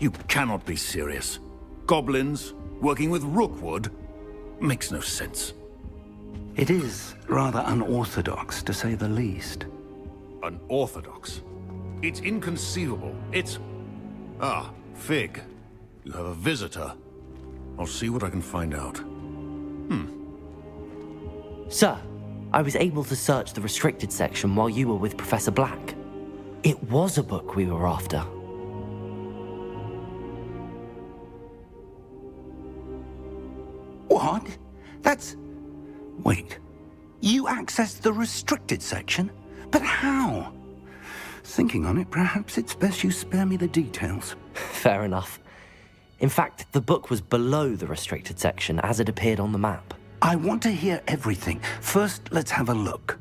You cannot be serious. Goblins working with Rookwood? Makes no sense. It is rather unorthodox, to say the least. Unorthodox? It's inconceivable. It's... Ah, Fig. You have a visitor. I'll see what I can find out. Sir, I was able to search the restricted section while you were with Professor Black. It was a book we were after. What? That's... Wait. You accessed the restricted section? But how? Thinking on it, perhaps it's best you spare me the details. Fair enough. In fact, the book was below the restricted section as it appeared on the map. I want to hear everything. First, let's have a look.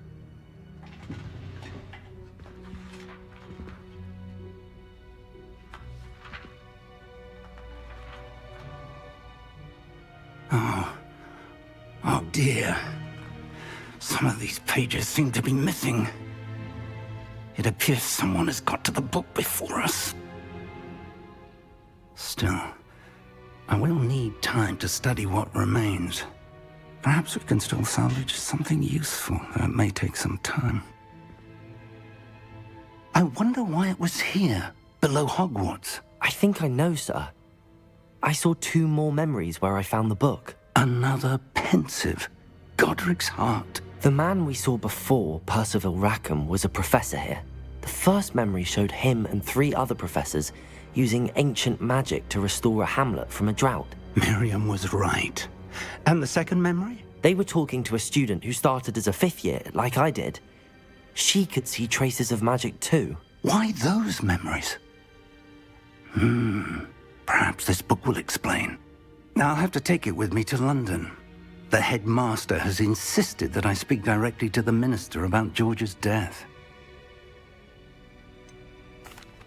Oh dear. Some of these pages seem to be missing. It appears someone has got to the book before us. Still, I will need time to study what remains. Perhaps we can still salvage something useful, though it may take some time. I wonder why it was here, below Hogwarts. I think I know, sir. I saw 2 more memories where I found the book. Another pensive. Godric's heart. The man we saw before, Percival Rackham, was a professor here. The first memory showed him and 3 other professors using ancient magic to restore a hamlet from a drought. Miriam was right. And the second memory? They were talking to a student who started as a 5th year, like I did. She could see traces of magic too. Why those memories? Perhaps this book will explain. I'll have to take it with me to London. The headmaster has insisted that I speak directly to the minister about George's death.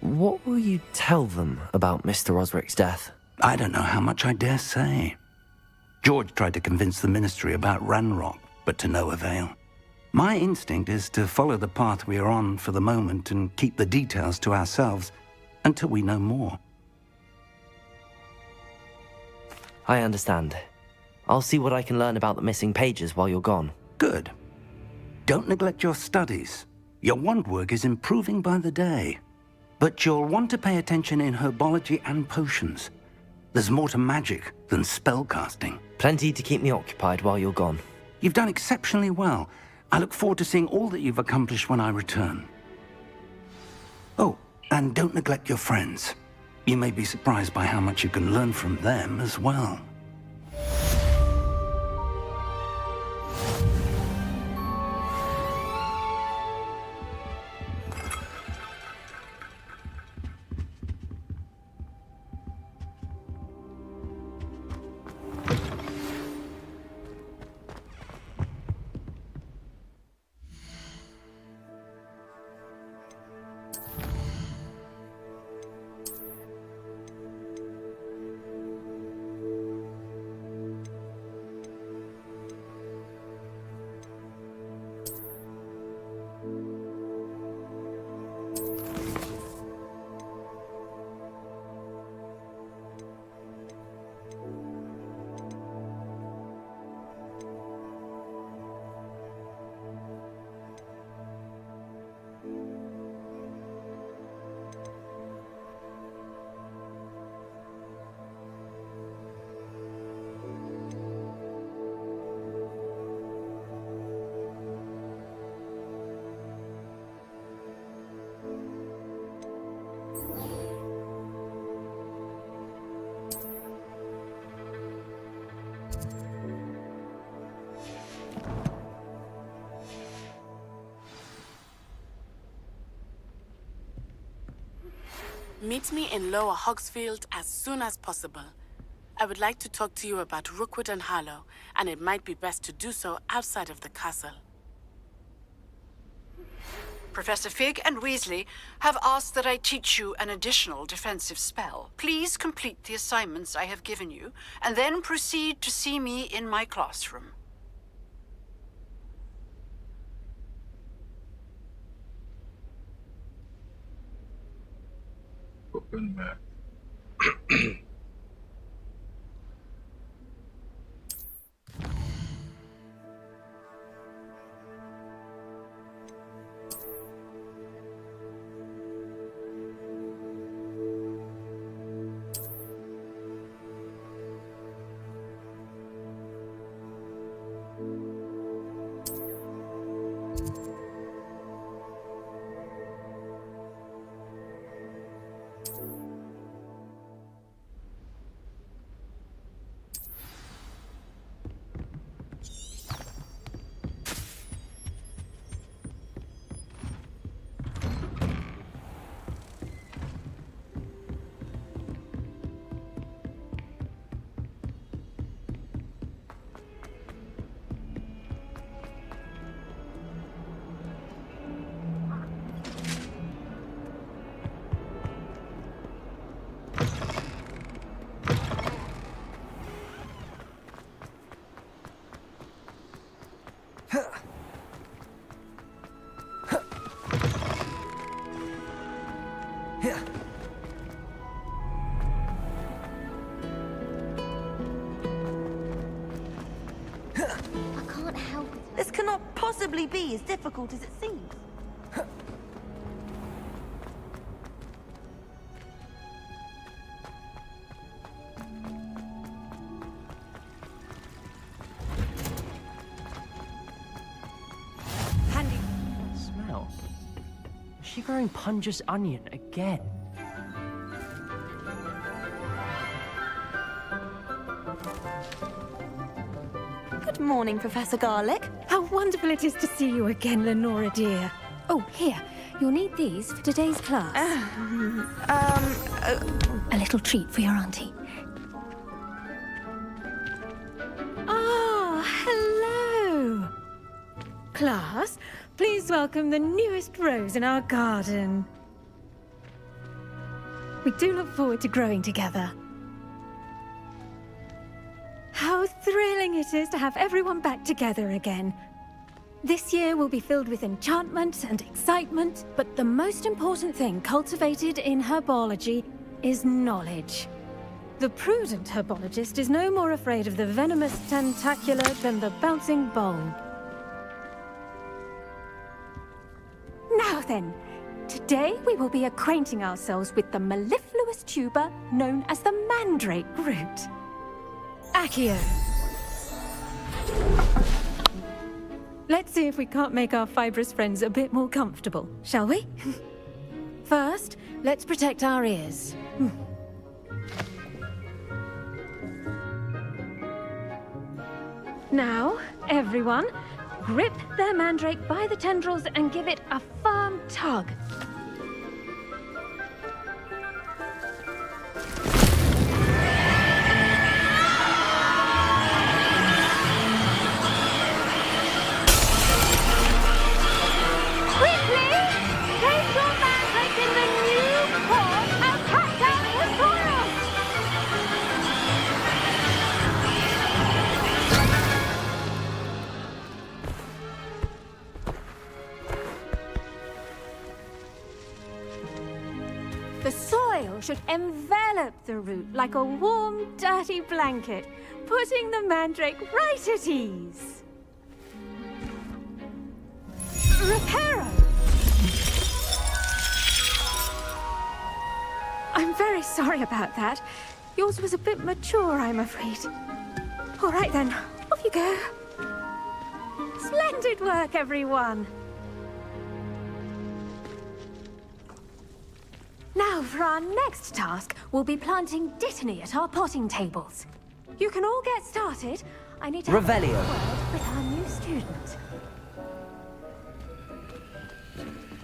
What will you tell them about Mr. Osric's death? I don't know how much I dare say. George tried to convince the ministry about Ranrock, but to no avail. My instinct is to follow the path we are on for the moment and keep the details to ourselves until we know more. I understand. I'll see what I can learn about the missing pages while you're gone. Good. Don't neglect your studies. Your wand work is improving by the day. But you'll want to pay attention in herbology and potions. There's more to magic than spellcasting. Plenty to keep me occupied while you're gone. You've done exceptionally well. I look forward to seeing all that you've accomplished when I return. Oh, and don't neglect your friends. You may be surprised by how much you can learn from them as well. Meet me in Lower Hogsfield as soon as possible. I would like to talk to you about Rookwood and Harlow, and it might be best to do so outside of the castle. Professor Fig and Weasley have asked that I teach you an additional defensive spell. Please complete the assignments I have given you, and then proceed to see me in my classroom. Open map. This cannot possibly be as difficult as it seems. Handy. That smell. Is she growing Punja's onion again? Good morning, Professor Garlic. How wonderful it is to see you again, Lenora dear. Oh, here. You'll need these for today's class. A little treat for your auntie. Ah, hello. Class, please welcome the newest rose in our garden. We do look forward to growing together. How thrilling it is to have everyone back together again. This year will be filled with enchantment and excitement, but the most important thing cultivated in herbology is knowledge. The prudent herbologist is no more afraid of the venomous tentacula than the bouncing bulb. Now then, today we will be acquainting ourselves with the mellifluous tuber known as the mandrake root. Accio. Let's see if we can't make our fibrous friends a bit more comfortable, shall we? First, let's protect our ears. Now, everyone, grip their mandrake by the tendrils and give it a firm tug. The soil should envelop the root like a warm, dirty blanket, putting the mandrake right at ease. Reparo! I'm very sorry about that. Yours was a bit mature, I'm afraid. All right then, off you go. Splendid work, everyone. Now, for our next task, we'll be planting dittany at our potting tables. You can all get started. I need to have a Revelio. word with our new student.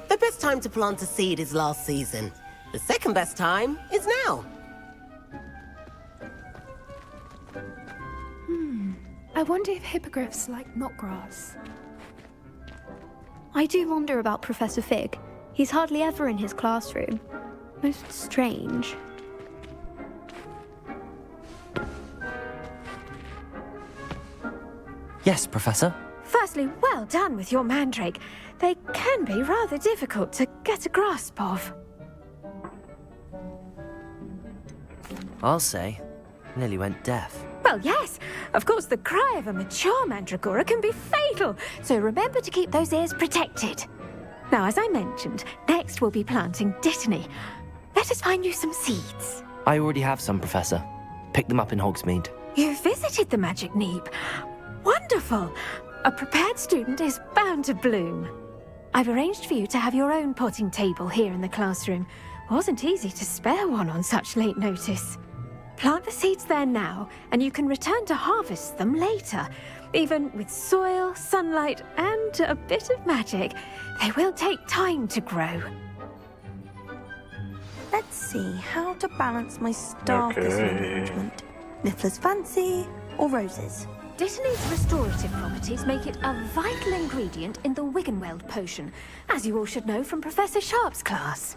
The best time to plant a seed is last season. The second best time is now. I wonder if hippogriffs like knotgrass. I do wonder about Professor Fig. He's hardly ever in his classroom. Most strange. Yes, Professor. Firstly, well done with your mandrake. They can be rather difficult to get a grasp of. I'll say. Nearly went deaf. Well, yes. Of course, the cry of a mature mandragora can be fatal, so remember to keep those ears protected. Now, as I mentioned, next we'll be planting dittany. Let us find you some seeds. I already have some, Professor. Picked them up in Hogsmeade. You visited the Magic Neep. Wonderful. A prepared student is bound to bloom. I've arranged for you to have your own potting table here in the classroom. Wasn't easy to spare one on such late notice. Plant the seeds there now, and you can return to harvest them later. Even with soil, sunlight, and a bit of magic, they will take time to grow. Let's see how to balance my star thistle arrangement. Niffler's fancy or roses? Dittany's restorative properties make it a vital ingredient in the Wiggenweld potion, as you all should know from Professor Sharp's class.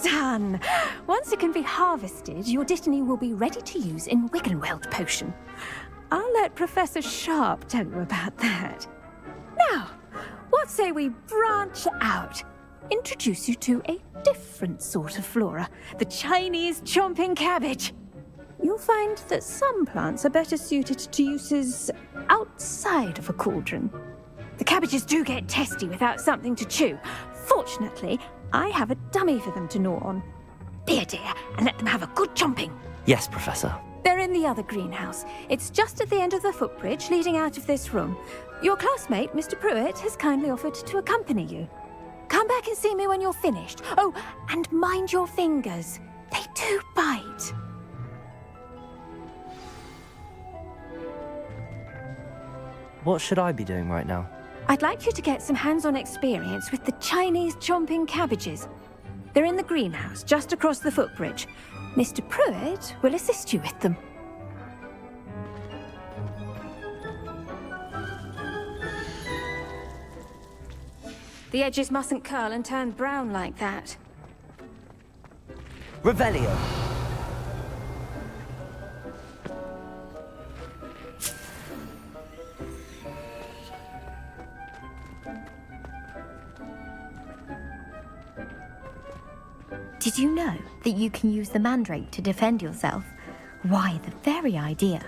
Done! Once it can be harvested, your Dittany will be ready to use in Wiggenweld potion. I'll let Professor Sharp tell you about that. Now, what say we branch out? Introduce you to a different sort of flora, the Chinese chomping cabbage. You'll find that some plants are better suited to uses outside of a cauldron. The cabbages do get testy without something to chew. Fortunately, I have a dummy for them to gnaw on. Be a dear and let them have a good chomping. Yes, Professor. They're in the other greenhouse. It's just at the end of the footbridge leading out of this room. Your classmate, Mr. Pruitt, has kindly offered to accompany you. Come back and see me when you're finished. Oh, and mind your fingers. They do bite. What should I be doing right now? I'd like you to get some hands-on experience with the Chinese chomping cabbages. They're in the greenhouse, just across the footbridge. Mr. Pruitt will assist you with them. The edges mustn't curl and turn brown like that. Revelio. Did you know that you can use the mandrake to defend yourself? Why, the very idea.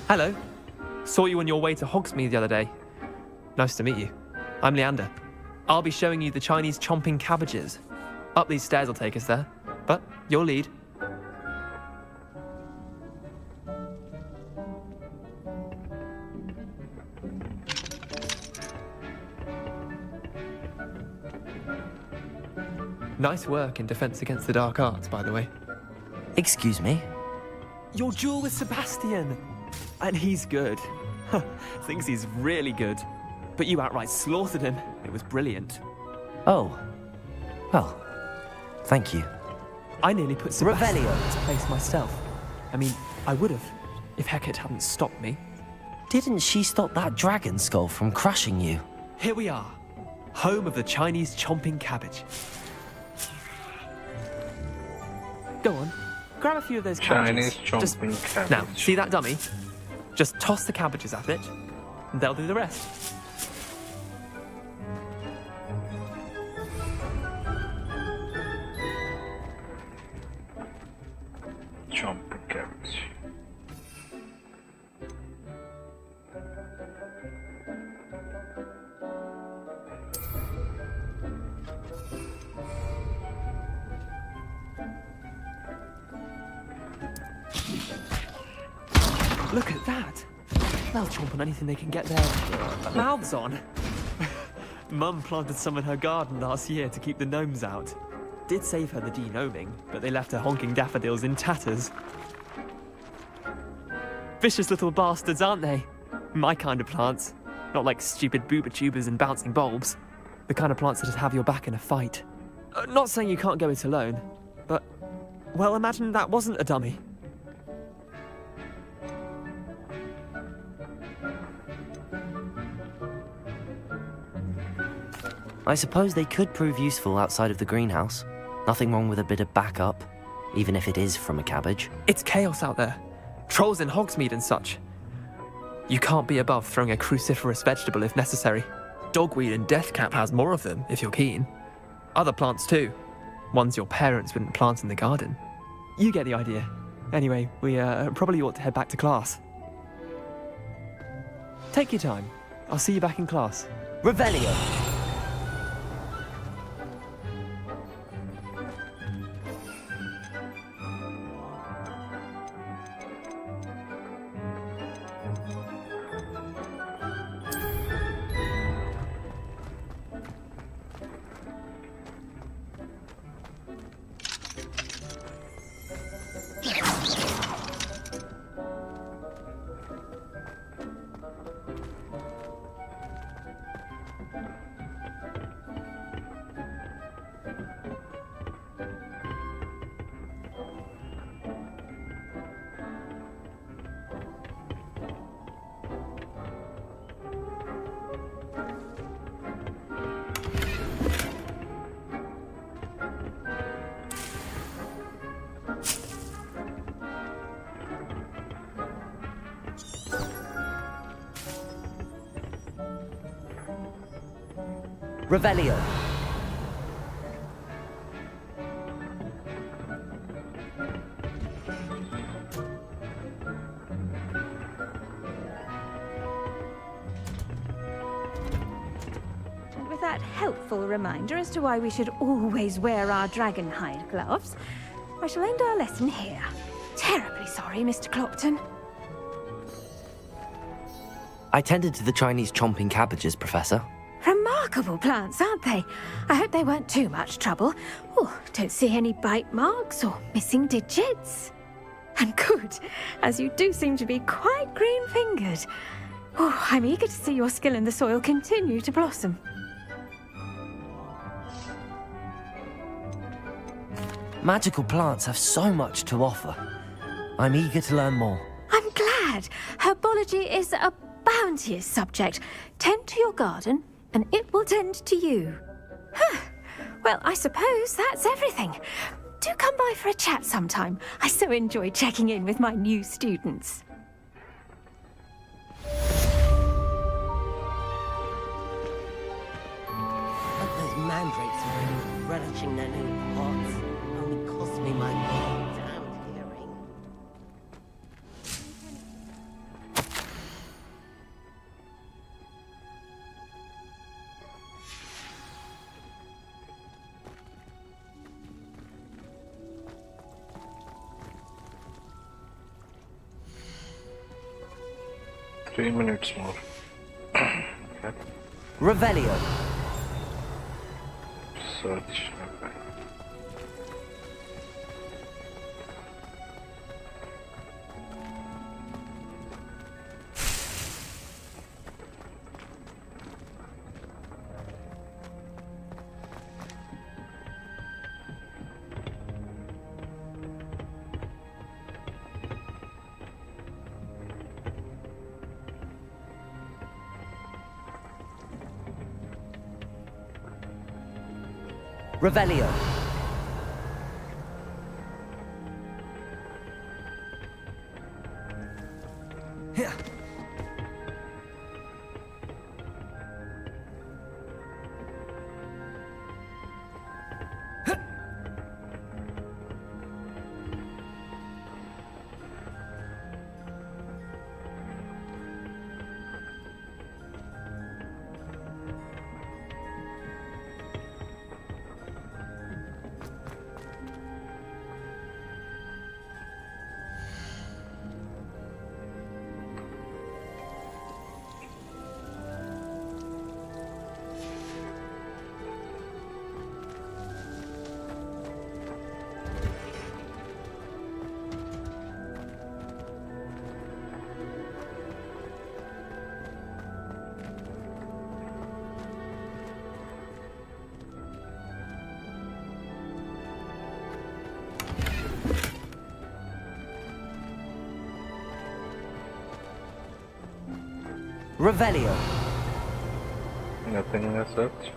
Hello. Saw you on your way to Hogsmeade the other day. Nice to meet you. I'm Leander. I'll be showing you the Chinese chomping cabbages. Up these stairs will take us there, but your lead. Nice work in Defense Against the Dark Arts, by the way. Excuse me? Your duel with Sebastian! And he's good. Thinks he's really good. But you outright slaughtered him. It was brilliant. Oh. Well, thank you. I nearly put Sebastian Revelio. in his place myself. I mean, I would have, if Hecate hadn't stopped me. Didn't she stop that dragon skull from crushing you? Here we are. Home of the Chinese chomping cabbage. Go on, grab a few of those cabbages. Chinese chomping cabbage. Now, see that dummy? Just toss the cabbages at it, and they'll do the rest. Chomping cabbage. Look at that. They'll chomp on anything they can get their mouths on. Mum planted some in her garden last year to keep the gnomes out. Did save her the de-gnoming, but they left her honking daffodils in tatters. Vicious little bastards, aren't they? My kind of plants. Not like stupid booba tubers and bouncing bulbs. The kind of plants that'd have your back in a fight. Not saying you can't go it alone, but, well, imagine that wasn't a dummy. I suppose they could prove useful outside of the greenhouse. Nothing wrong with a bit of backup, even if it is from a cabbage. It's chaos out there. Trolls in Hogsmeade and such. You can't be above throwing a cruciferous vegetable if necessary. Dogweed and deathcap has more of them, if you're keen. Other plants too. Ones your parents wouldn't plant in the garden. You get the idea. Anyway, we probably ought to head back to class. Take your time. I'll see you back in class. Revelio. Revelio. And with that helpful reminder as to why we should always wear our dragon hide gloves, I shall end our lesson here. Terribly sorry, Mr. Clopton. I tended to the Chinese chomping cabbages, Professor. Remarkable plants, aren't they? I hope they weren't too much trouble. Oh, don't see any bite marks or missing digits. And good, as you do seem to be quite green-fingered. Oh, I'm eager to see your skill in the soil continue to blossom. Magical plants have so much to offer. I'm eager to learn more. I'm glad. Herbology is a bounteous subject. Tend to your garden, and it will tend to you. Huh. Well, I suppose that's everything. Do come by for a chat sometime. I so enjoy checking in with my new students. But those mandrakes are really relishing their new pots. Only cost me my damn hearing. 3 minutes more. Okay. Revelio. Search. Okay. Revelio. Here. Revelio. Nothing as such.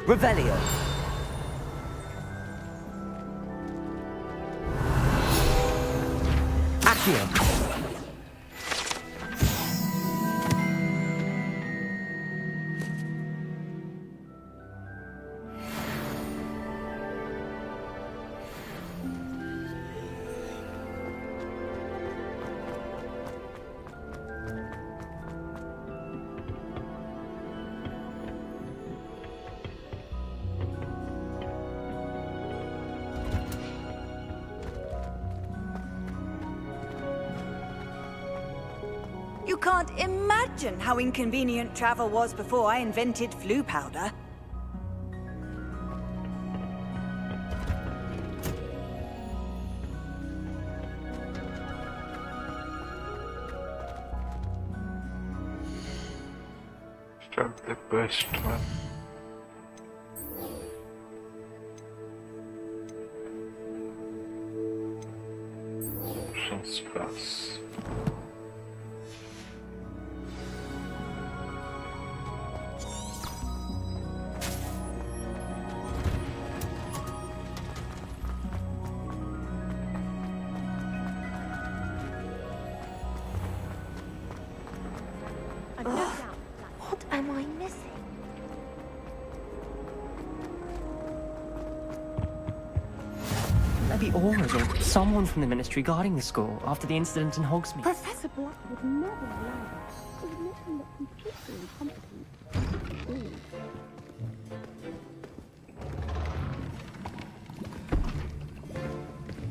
Revelio. Accio. You can't imagine how inconvenient travel was before I invented flu powder. Start the best one. Class. What am I missing? Maybe Aura's or someone from the Ministry guarding the school after the incident in Hogsmeade. Professor Black would never allow that. It would make him look completely incompetent.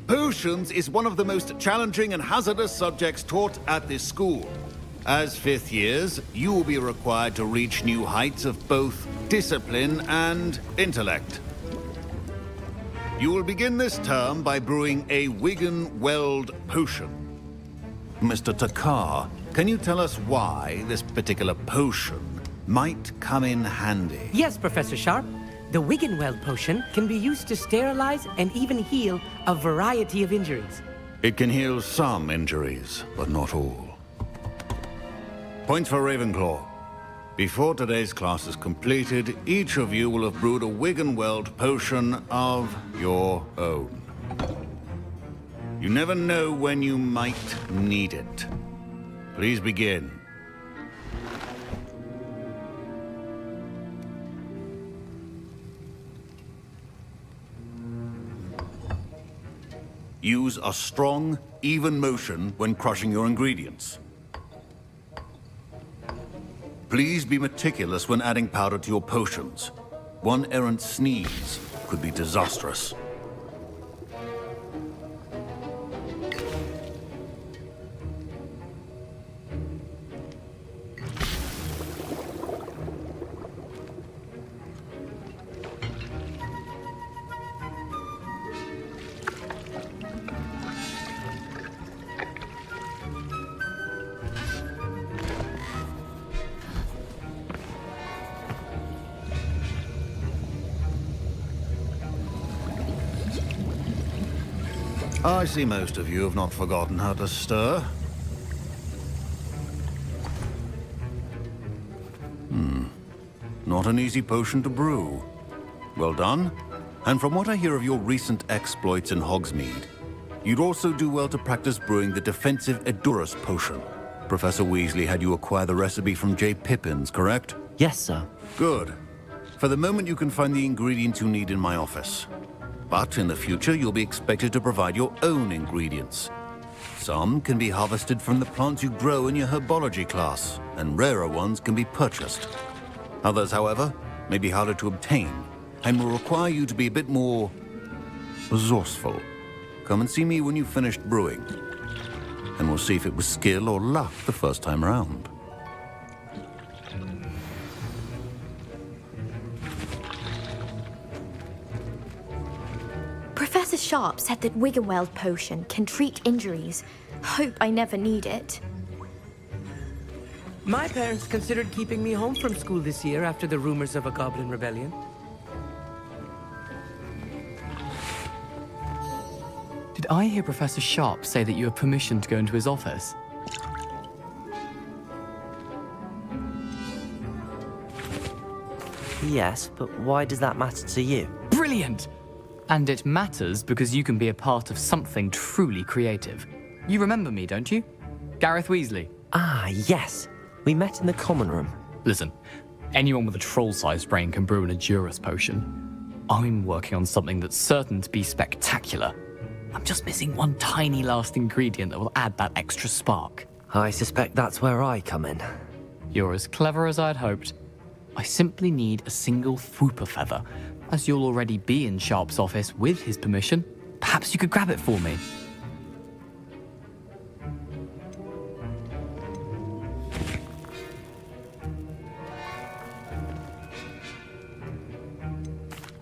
Potions is one of the most challenging and hazardous subjects taught at this school. As fifth years, you will be required to reach new heights of both discipline and intellect. You will begin this term by brewing a Wiggenweld potion. Mr. Takar, can you tell us why this particular potion might come in handy? Yes, Professor Sharp. The Wiggenweld potion can be used to sterilize and even heal a variety of injuries. It can heal some injuries, but not all. Points for Ravenclaw. Before today's class is completed, each of you will have brewed a Wiggenweld potion of your own. You never know when you might need it. Please begin. Use a strong, even motion when crushing your ingredients. Please be meticulous when adding powder to your potions. One errant sneeze could be disastrous. I see most of you have not forgotten how to stir. Not an easy potion to brew. Well done. And from what I hear of your recent exploits in Hogsmeade, you'd also do well to practice brewing the defensive Edurus potion. Professor Weasley had you acquire the recipe from J. Pippins, correct? Yes, sir. Good. For the moment, you can find the ingredients you need in my office. But in the future, you'll be expected to provide your own ingredients. Some can be harvested from the plants you grow in your Herbology class, and rarer ones can be purchased. Others, however, may be harder to obtain, and will require you to be a bit more resourceful. Come and see me when you've finished brewing, and we'll see if it was skill or luck the first time around. Professor Sharp said that Wiggenweld potion can treat injuries. Hope I never need it. My parents considered keeping me home from school this year after the rumors of a goblin rebellion. Did I hear Professor Sharp say that you have permission to go into his office? Yes, but why does that matter to you? Brilliant! And it matters because you can be a part of something truly creative. You remember me, don't you? Gareth Weasley. Ah, yes. We met in the common room. Listen, anyone with a troll-sized brain can brew an Edurus potion. I'm working on something that's certain to be spectacular. I'm just missing one tiny last ingredient that will add that extra spark. I suspect that's where I come in. You're as clever as I'd hoped. I simply need a single Fwooper feather. As you'll already be in Sharp's office with his permission, perhaps you could grab it for me.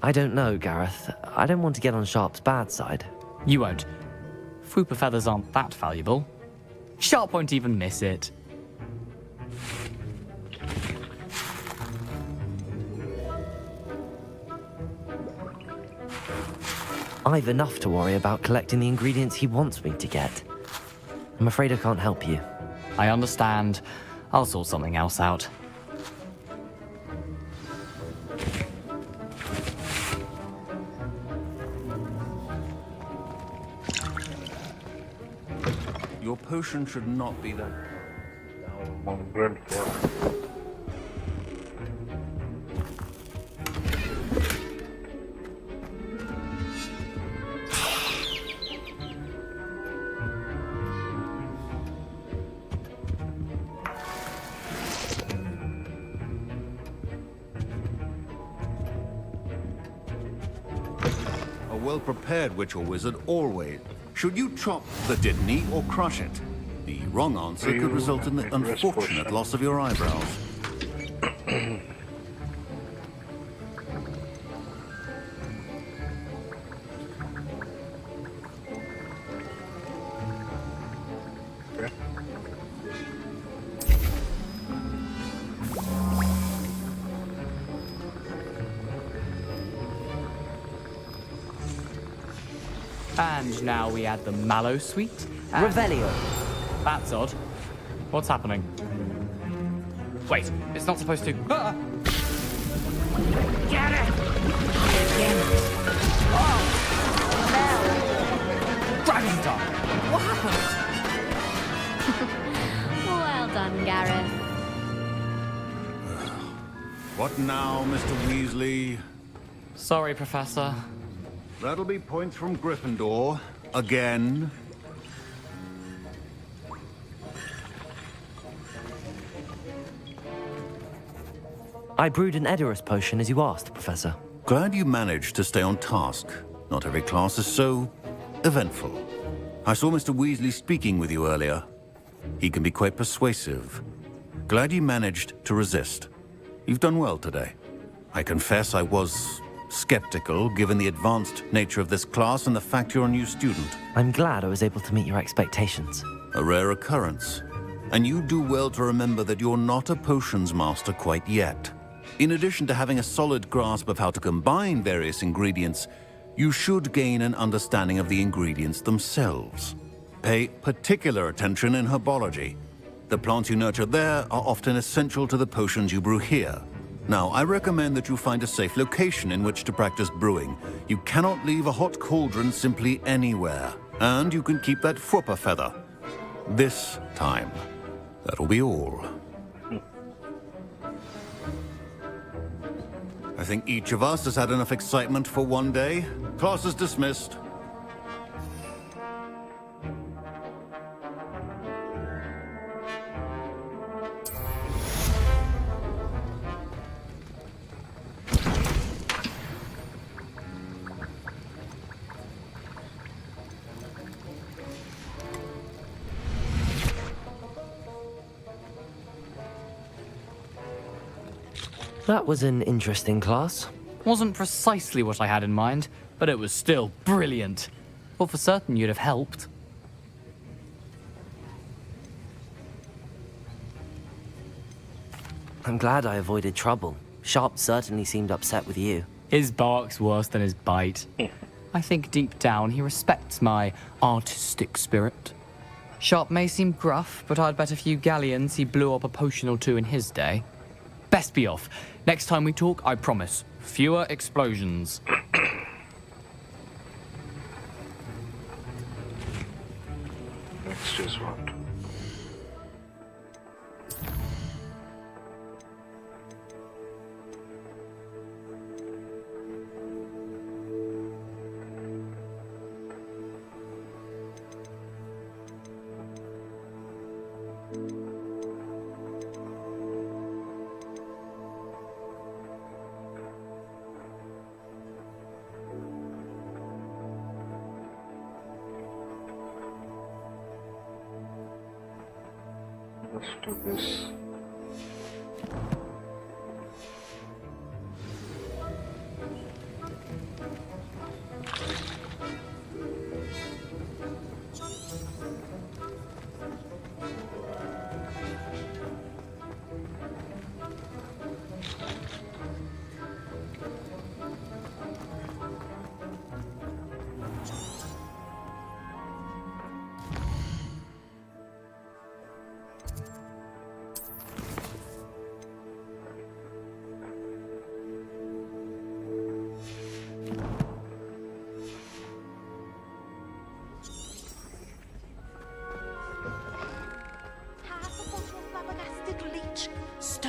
I don't know, Gareth. I don't want to get on Sharp's bad side. You won't. Fwooper feathers aren't that valuable. Sharp won't even miss it. I've enough to worry about collecting the ingredients he wants me to get. I'm afraid I can't help you. I understand. I'll sort something else out. Your potion should not be that. A well-prepared witch or wizard always. Should you chop the Dittany or crush it? The wrong answer could result in the unfortunate loss of your eyebrows. And now we add the mallow sweet. Revelio. That's odd. What's happening? Wait, it's not supposed to. Ah! Get it! Dragon Dog! What happened? Well done, Gareth. What now, Mr. Weasley? Sorry, Professor. That'll be points from Gryffindor. Again. I brewed an Edurus potion as you asked, Professor. Glad you managed to stay on task. Not every class is so eventful. I saw Mr. Weasley speaking with you earlier. He can be quite persuasive. Glad you managed to resist. You've done well today. I confess I was skeptical, given the advanced nature of this class and the fact you're a new student. I'm glad I was able to meet your expectations. A rare occurrence. And you do well to remember that you're not a potions master quite yet. In addition to having a solid grasp of how to combine various ingredients, you should gain an understanding of the ingredients themselves. Pay particular attention in herbology. The plants you nurture there are often essential to the potions you brew here. Now, I recommend that you find a safe location in which to practice brewing. You cannot leave a hot cauldron simply anywhere. And you can keep that Fwooper feather. This time. That'll be all. I think each of us has had enough excitement for one day. Class is dismissed. That was an interesting class. Wasn't precisely what I had in mind, but it was still brilliant. Well, for certain you'd have helped. I'm glad I avoided trouble. Sharp certainly seemed upset with you. His bark's worse than his bite. I think deep down he respects my artistic spirit. Sharp may seem gruff, but I'd bet a few galleons he blew up a potion or two in his day. Best be off. Next time we talk, I promise, fewer explosions. Next is what? Let's do this.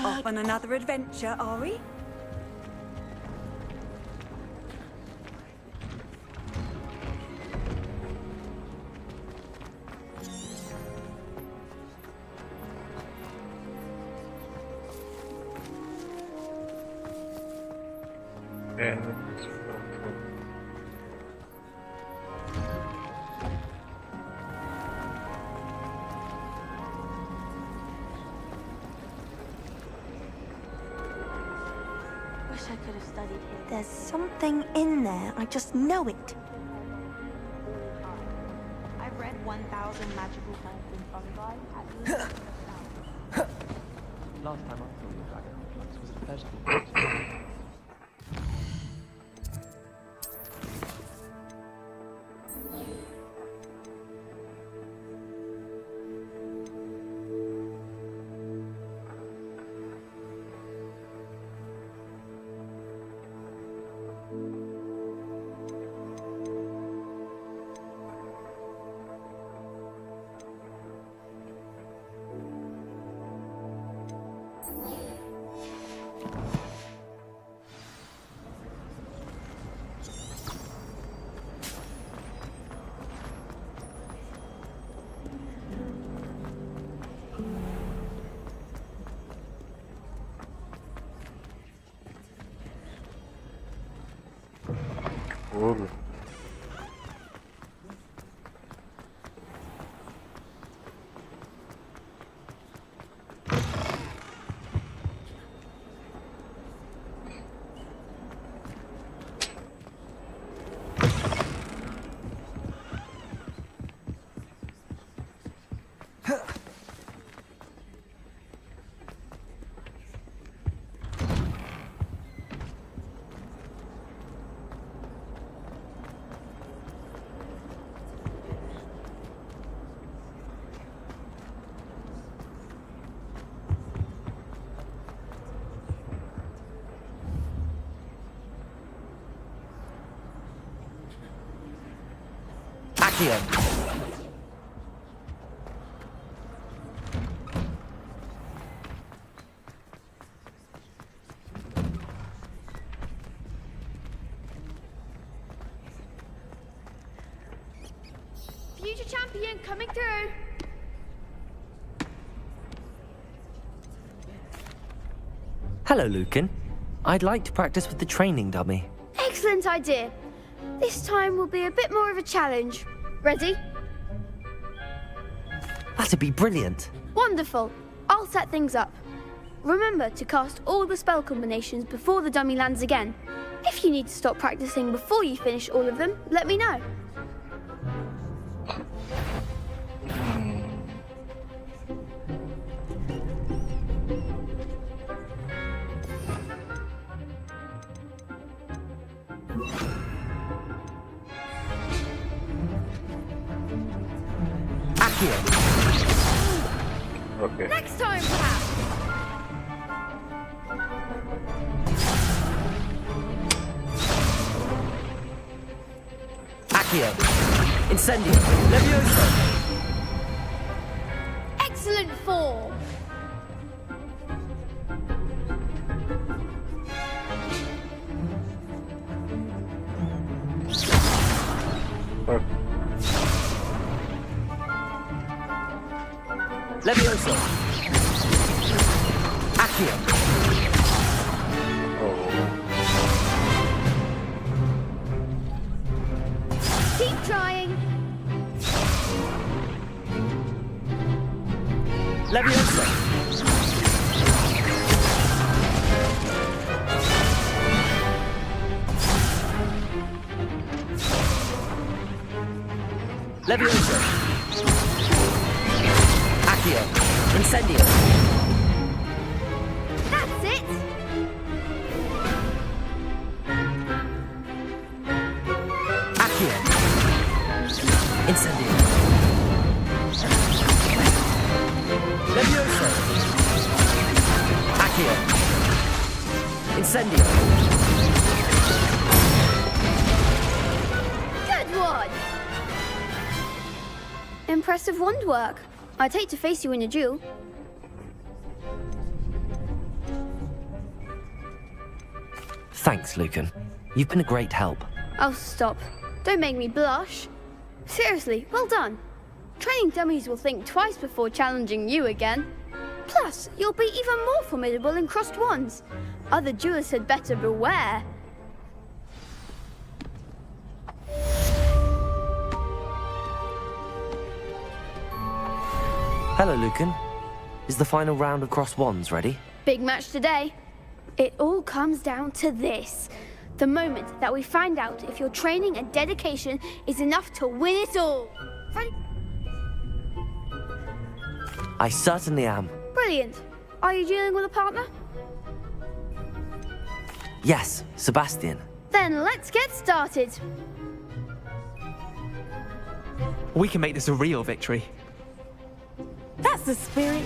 Off on another adventure, are we? I could have studied here. There's something in there. I just know it. I've read 1,000 magical plants and fungi. At least Last time I saw Uagadou was a vegetable. Oğlum. Accio. Future champion coming through. Hello, Lucan. I'd like to practice with the training dummy. Excellent idea. This time will be a bit more of a challenge. Ready? That'd be brilliant. Wonderful. I'll set things up. Remember to cast all the spell combinations before the dummy lands again. If you need to stop practicing before you finish all of them, let me know. Okay. Next time, perhaps. Accio. Incendio. Levioso. Excellent form. Levioso. Accio. Keep trying. Levioso. Levioso. Accio. Incendio. That's it. Accio. Incendio. Levioso. Accio. Incendio. Good one. Impressive wand work. I'd hate to face you in a duel. Thanks, Lucan. You've been a great help. Oh, stop. Don't make me blush. Seriously, well done. Training dummies will think twice before challenging you again. Plus, you'll be even more formidable in crossed wands. Other duelists had better beware. Hello, Lucan. Is the final round of crossed wands ready? Big match today. It all comes down to this. The moment that we find out if your training and dedication is enough to win it all. I certainly am. Brilliant. Are you dealing with a partner? Yes, Sebastian. Then let's get started. We can make this a real victory. That's the spirit.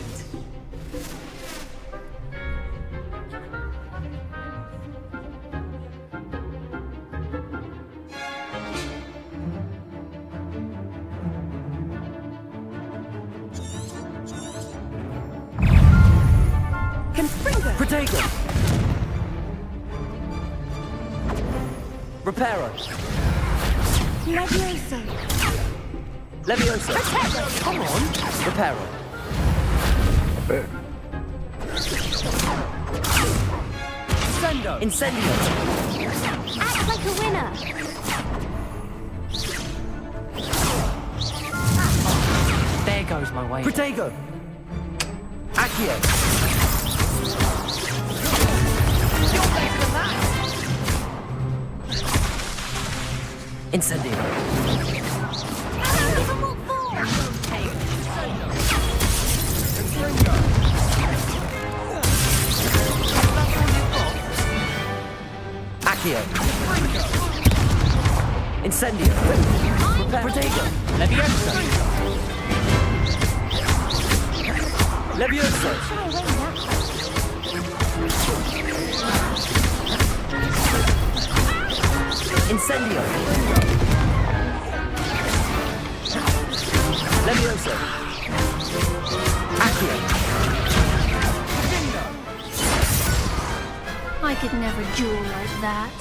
Protego! Reparo! Levioso. Levioso! Protego! Come on! Reparo! Sendo. Incendio! Act like a winner. There goes my way. Protego! Accio! Incendio! Accio! Incendio! Protego! Levioso! Levioso! Incendio! Levioso! Accio! I could never duel like that.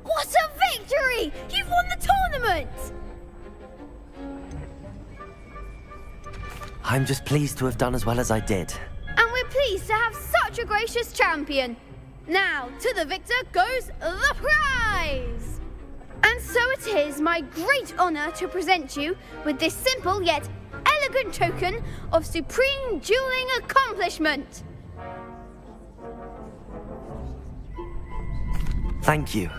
What a victory! You've won the tournament! I'm just pleased to have done as well as I did. And we're pleased to have such a gracious champion. Now, to the victor goes the prize! And so it is my great honor to present you with this simple yet elegant token of supreme dueling accomplishment. Thank you.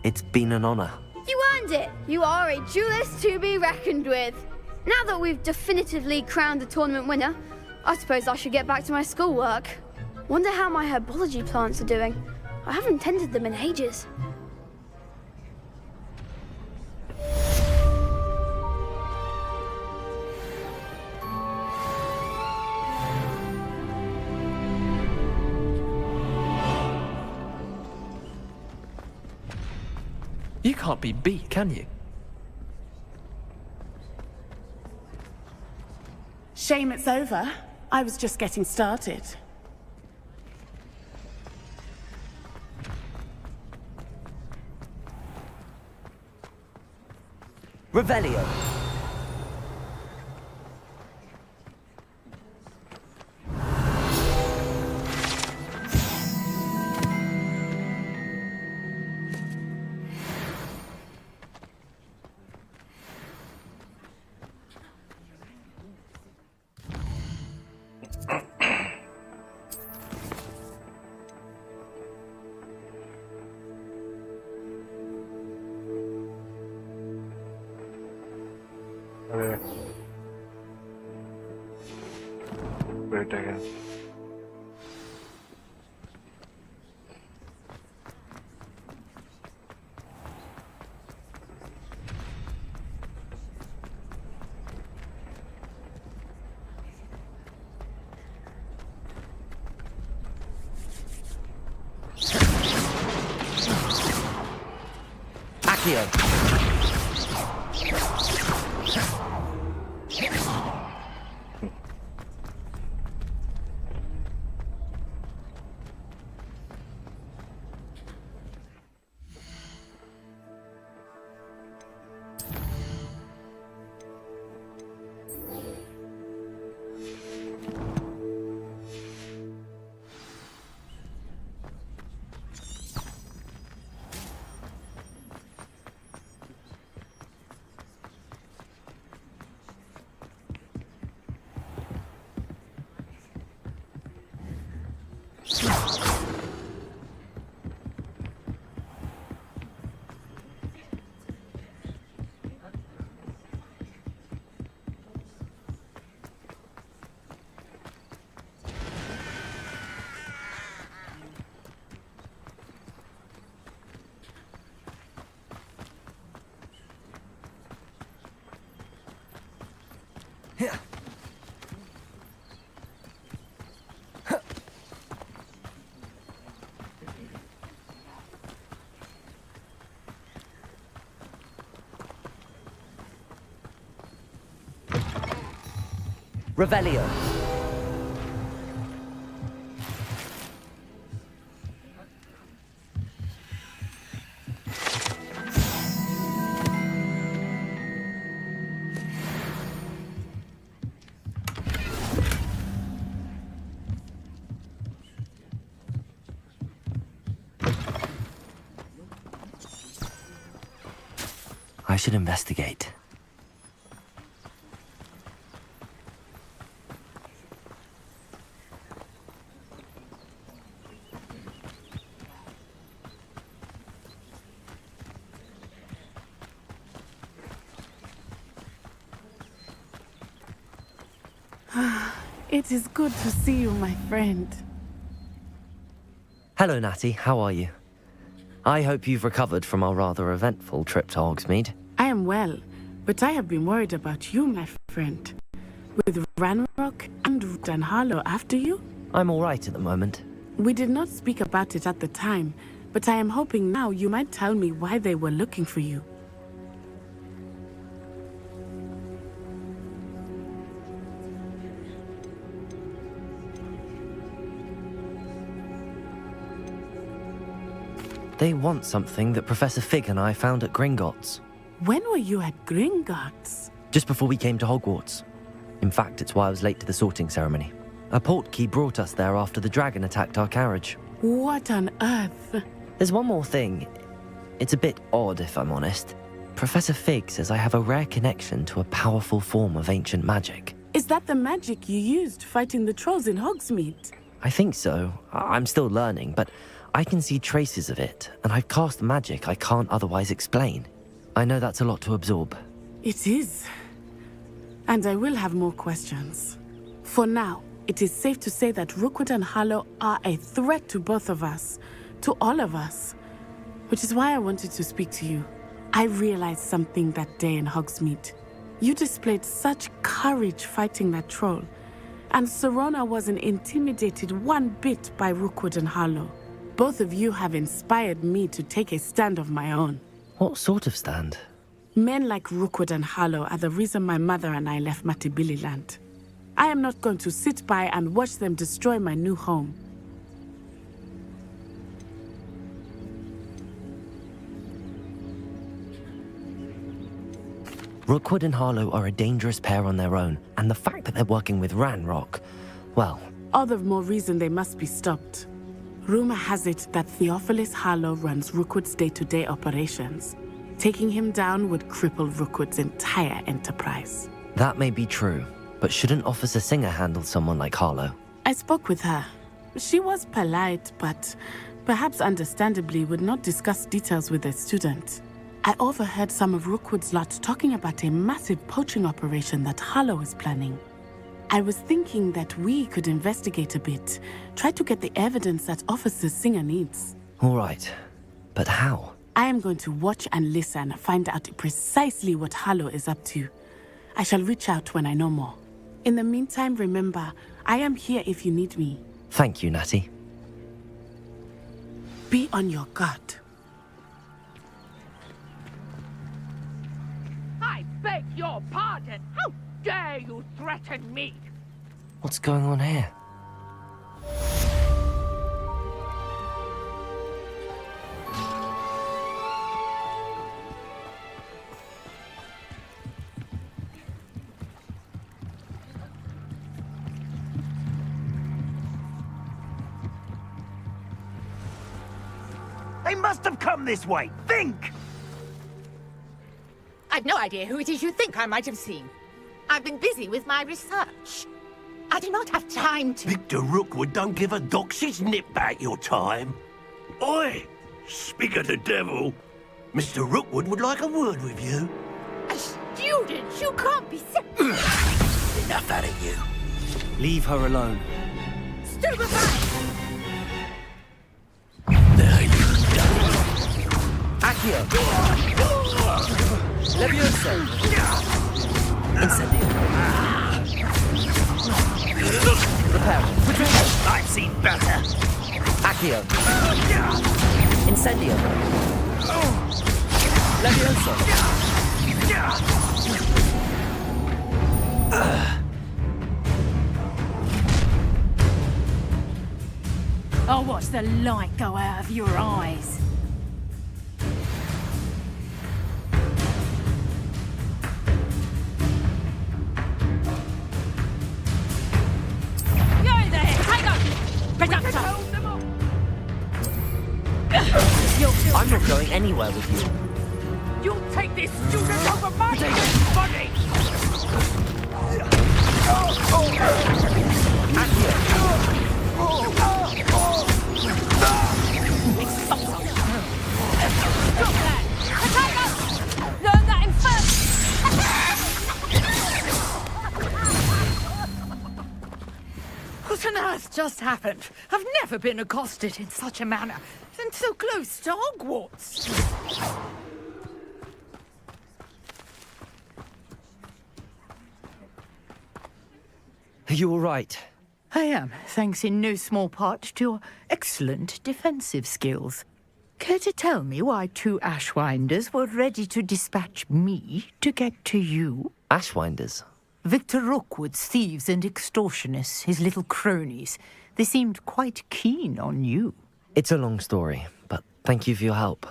It's been an honor. You earned it. You are a duelist to be reckoned with. Now that we've definitively crowned the tournament winner, I suppose I should get back to my schoolwork. Wonder how my herbology plants are doing. I haven't tended them in ages. You can't be beat, can you? Shame it's over. I was just getting started. Revelio. Wait again. Accio. Revelio. I should investigate. It is good to see you, my friend. Hello, Natty. How are you? I hope you've recovered from our rather eventful trip to Hogsmeade. I am well, but I have been worried about you, my friend. With Ranrock and Root and Harlow after you? I'm all right at the moment. We did not speak about it at the time, but I am hoping now you might tell me why they were looking for you. They want something that Professor Fig and I found at Gringotts. When were you at Gringotts? Just before we came to Hogwarts. In fact, it's why I was late to the sorting ceremony. A portkey brought us there after the dragon attacked our carriage. What on earth? There's one more thing. It's a bit odd, if I'm honest. Professor Fig says I have a rare connection to a powerful form of ancient magic. Is that the magic you used fighting the trolls in Hogsmeade? I think so. I'm still learning, but I can see traces of it, and I've cast magic I can't otherwise explain. I know that's a lot to absorb. It is. And I will have more questions. For now, it is safe to say that Rookwood and Harlow are a threat to both of us, to all of us. Which is why I wanted to speak to you. I realized something that day in Hogsmeade. You displayed such courage fighting that troll, and Serona wasn't intimidated one bit by Rookwood and Harlow. Both of you have inspired me to take a stand of my own. What sort of stand? Men like Rookwood and Harlow are the reason my mother and I left Matibili Land. I am not going to sit by and watch them destroy my new home. Rookwood and Harlow are a dangerous pair on their own, and the fact that they're working with Ranrock, well... All the more reason they must be stopped. Rumor has it that Theophilus Harlow runs Rookwood's day-to-day operations. Taking him down would cripple Rookwood's entire enterprise. That may be true, but shouldn't Officer Singer handle someone like Harlow? I spoke with her. She was polite, but perhaps understandably would not discuss details with a student. I overheard some of Rookwood's lot talking about a massive poaching operation that Harlow is planning. I was thinking that we could investigate a bit, try to get the evidence that Officer Singer needs. All right, but how? I am going to watch and listen, find out precisely what Harlow is up to. I shall reach out when I know more. In the meantime, remember, I am here if you need me. Thank you, Natty. Be on your guard. I beg your pardon. How dare you threaten me? What's going on here? They must have come this way. Think! I've no idea who it is you think I might have seen. I've been busy with my research. I do not have time to... Victor Rookwood don't give a doxy's nip back your time. Oi! Speak of the devil. Mr. Rookwood would like a word with you. A student? You can't be... Enough out of you. Leave her alone. Stupefy! Accio! Levioso! Incendio! Repair! I've seen better! Accio! Incendio! Levioso! I'll watch the light go out of your eyes. Yo there! Hang on! Reductor! I'm not going anywhere with you. You'll take this student over my money! Stop that! Potato! Learn that in first! What on earth just happened? I've never been accosted in such a manner, and so close to Hogwarts. Are you all right? I am, thanks in no small part to your excellent defensive skills. Care to tell me why 2 Ashwinders were ready to dispatch me to get to you? Ashwinders? Victor Rookwood's thieves and extortionists, his little cronies. They seemed quite keen on you. It's a long story, but thank you for your help.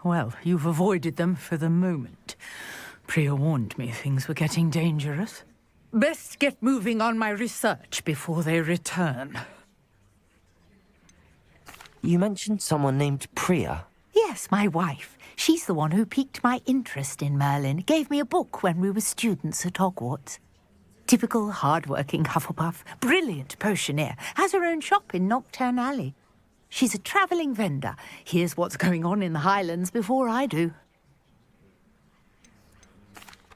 Well, you've avoided them for the moment. Priya warned me things were getting dangerous. Best get moving on my research before they return. You mentioned someone named Priya. Yes, my wife. She's the one who piqued my interest in Merlin. Gave me a book when we were students at Hogwarts. Typical hard-working Hufflepuff, brilliant potioneer, has her own shop in Nocturne Alley. She's a travelling vendor. Hears what's going on in the Highlands before I do.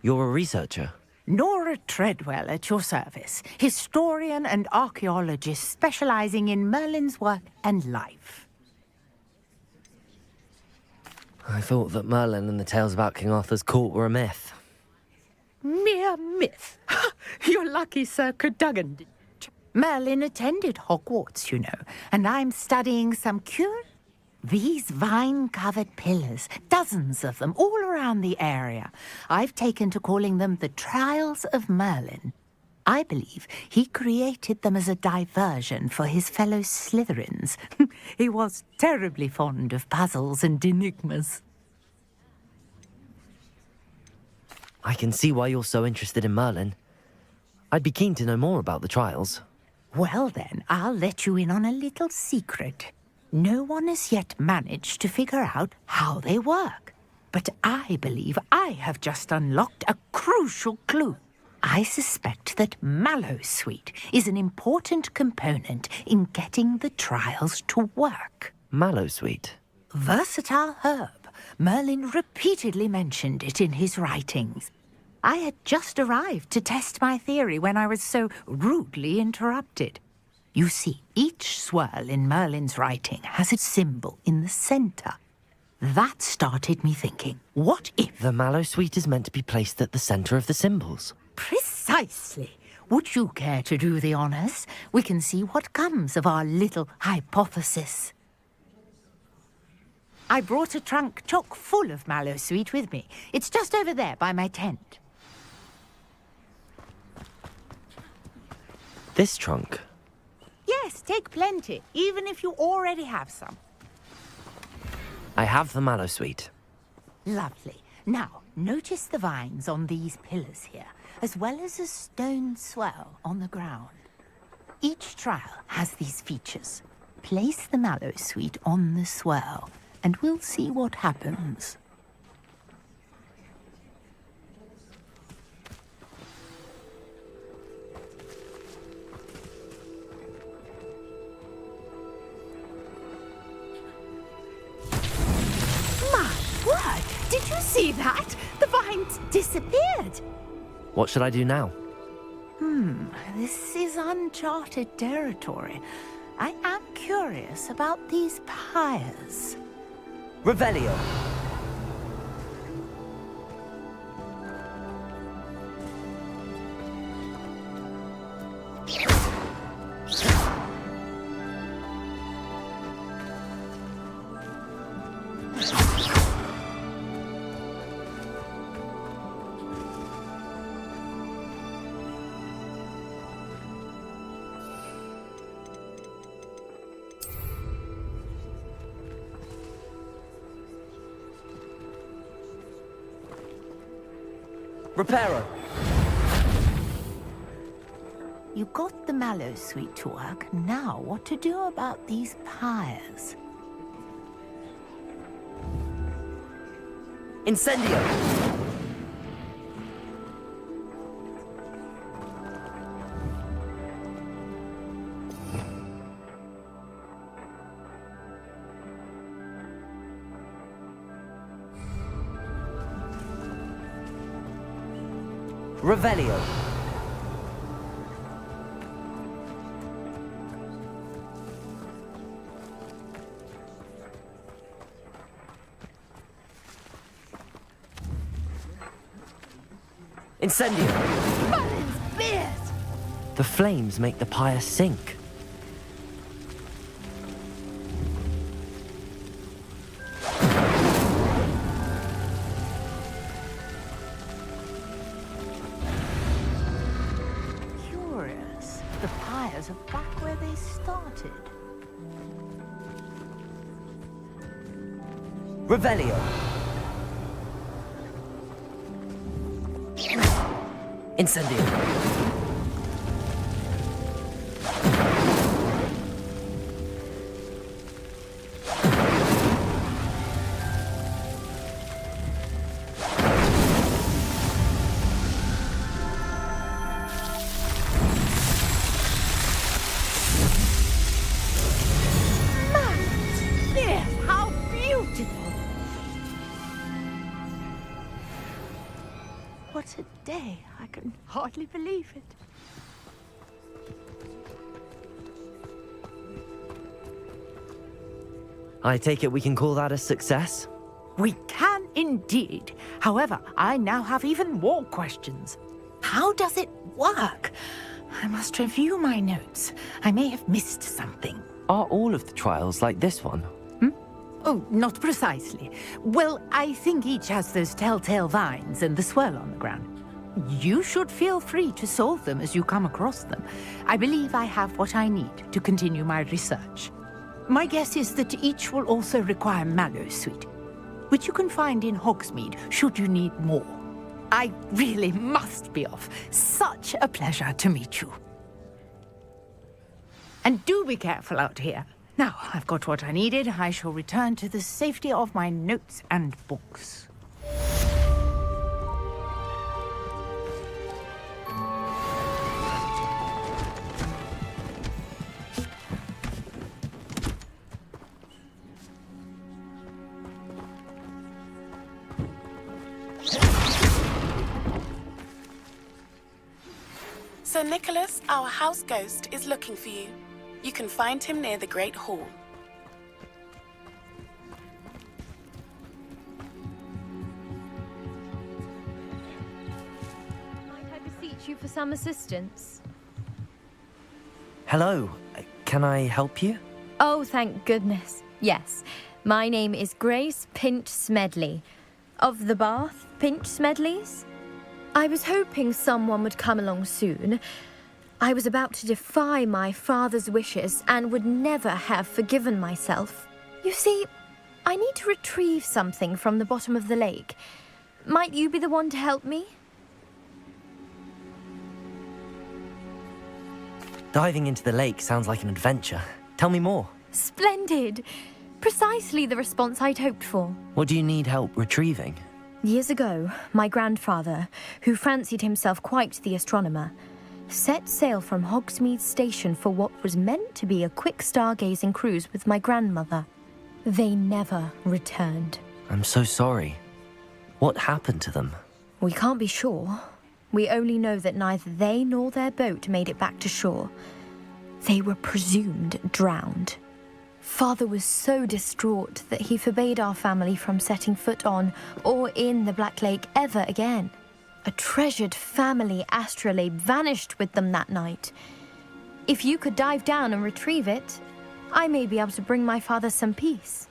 You're a researcher? Nora Treadwell at your service, historian and archaeologist specialising in Merlin's work and life. I thought that Merlin and the tales about King Arthur's court were a myth. Mere myth. You're lucky Sir Cadogan didn't. Merlin attended Hogwarts, you know, and I'm studying some cure. These vine-covered pillars, dozens of them, all around the area. I've taken to calling them the Trials of Merlin. I believe he created them as a diversion for his fellow Slytherins. He was terribly fond of puzzles and enigmas. I can see why you're so interested in Merlin. I'd be keen to know more about the trials. Well then, I'll let you in on a little secret. No one has yet managed to figure out how they work. But I believe I have just unlocked a crucial clue. I suspect that Mallowsweet is an important component in getting the trials to work. Mallowsweet? Versatile herb. Merlin repeatedly mentioned it in his writings. I had just arrived to test my theory when I was so rudely interrupted. You see, each swirl in Merlin's writing has a symbol in the centre. That started me thinking, what if... The Mallowsweet is meant to be placed at the centre of the symbols. Precisely. Would you care to do the honours? We can see what comes of our little hypothesis. I brought a trunk chock full of Mallowsweet with me. It's just over there by my tent. This trunk? Yes, take plenty, even if you already have some. I have the Mallowsweet. Lovely. Now, notice the vines on these pillars here, as well as a stone swell on the ground. Each trial has these features. Place the Mallowsweet on the swirl, and we'll see what happens. See that? The vines disappeared. What should I do now? This is uncharted territory. I am curious about these pyres. Revelio. Reparo. You got the mallow sweet to work. Now, what to do about these pyres? Incendio. Revelio. Incendio. Merlin's beard! The flames make the pyre sink. Curious. The pyres are back where they started. Revelio. Incendio. Yes, how beautiful! What a day. I can hardly believe it. I take it we can call that a success? We can indeed. However, I now have even more questions. How does it work? I must review my notes. I may have missed something. Are all of the trials like this one? Oh, not precisely. Well, I think each has those telltale vines and the swirl on the ground. You should feel free to solve them as you come across them. I believe I have what I need to continue my research. My guess is that each will also require mallow sweet, which you can find in Hogsmeade should you need more. I really must be off. Such a pleasure to meet you. And do be careful out here. Now, I've got what I needed. I shall return to the safety of my notes and books. Sir Nicholas, our house ghost, is looking for you. You can find him near the Great Hall. Might I beseech you for some assistance? Hello. Can I help you? Oh, thank goodness. Yes. My name is Grace Pinch Smedley. Of the Bath Pinch Smedleys? I was hoping someone would come along soon. I was about to defy my father's wishes and would never have forgiven myself. You see, I need to retrieve something from the bottom of the lake. Might you be the one to help me? Diving into the lake sounds like an adventure. Tell me more. Splendid! Precisely the response I'd hoped for. What do you need help retrieving? Years ago, my grandfather, who fancied himself quite the astronomer, set sail from Hogsmeade Station for what was meant to be a quick stargazing cruise with my grandmother. They never returned. I'm so sorry. What happened to them? We can't be sure. We only know that neither they nor their boat made it back to shore. They were presumed drowned. Father was so distraught that he forbade our family from setting foot on or in the Black Lake ever again. A treasured family astrolabe vanished with them that night. If you could dive down and retrieve it, I may be able to bring my father some peace.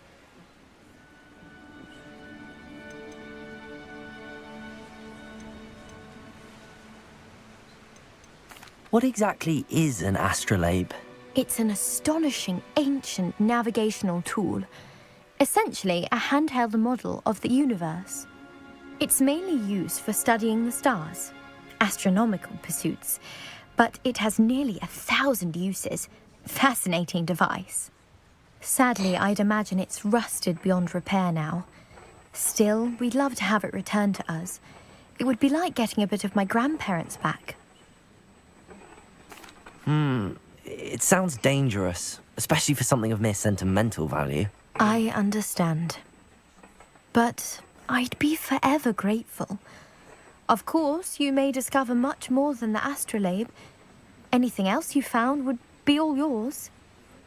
What exactly is an astrolabe? It's an astonishing ancient navigational tool, essentially a handheld model of the universe. It's mainly used for studying the stars, astronomical pursuits, but it has nearly 1,000 uses. Fascinating device. Sadly, I'd imagine it's rusted beyond repair now. Still, we'd love to have it returned to us. It would be like getting a bit of my grandparents back. It sounds dangerous, especially for something of mere sentimental value. I understand. But I'd be forever grateful. Of course, you may discover much more than the astrolabe. Anything else you found would be all yours.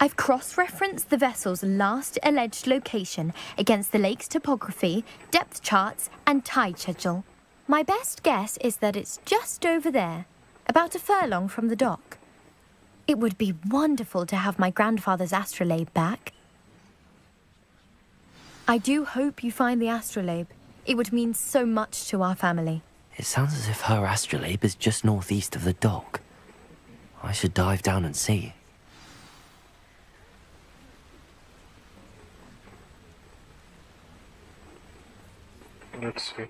I've cross-referenced the vessel's last alleged location against the lake's topography, depth charts, and tide schedule. My best guess is that it's just over there, about a furlong from the dock. It would be wonderful to have my grandfather's astrolabe back. I do hope you find the astrolabe. It would mean so much to our family. It sounds as if her astrolabe is just northeast of the dock. I should dive down and see. Let's see.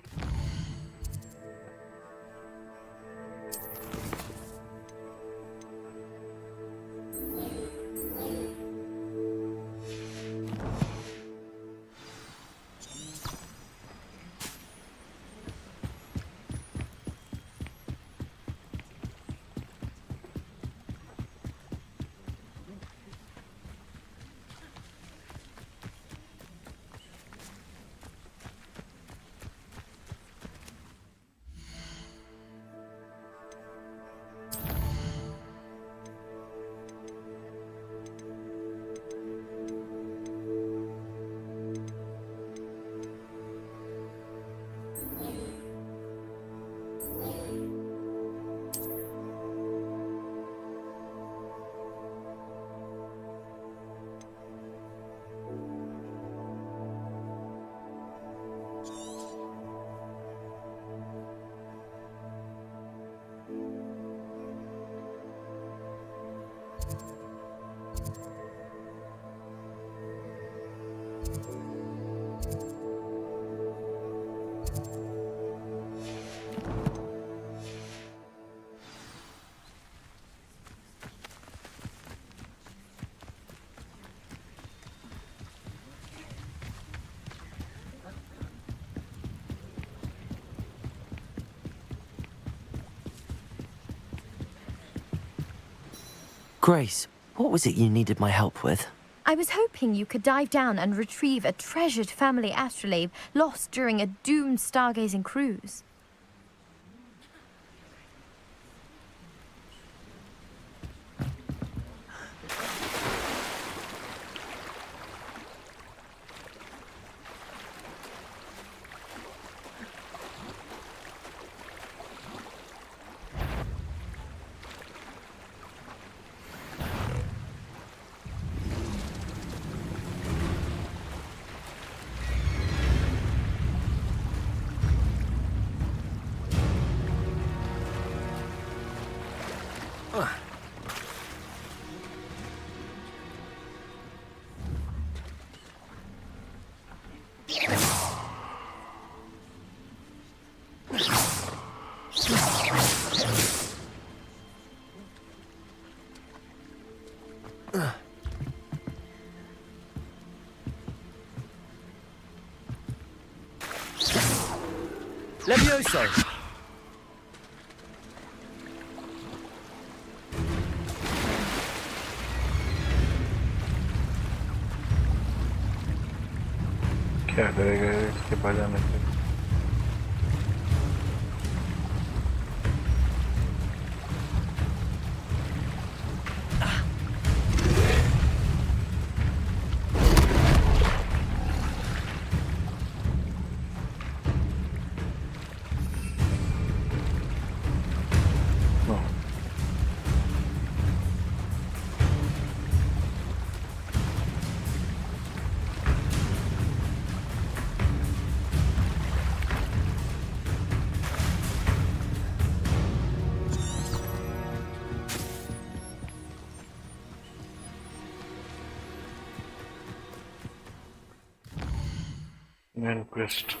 Grace, what was it you needed my help with? I was hoping you could dive down and retrieve a treasured family astrolabe lost during a doomed stargazing cruise. Levioso! क्या करेगा इसके बजाने से? Main quest.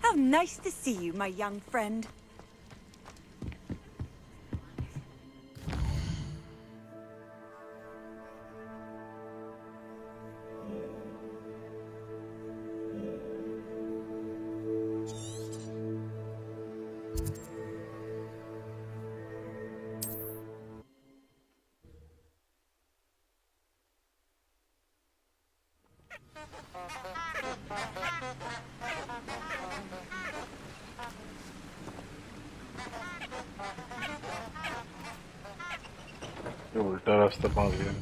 How nice to see you, my young friend. ये उल्टा रास्ता पहुंच गया.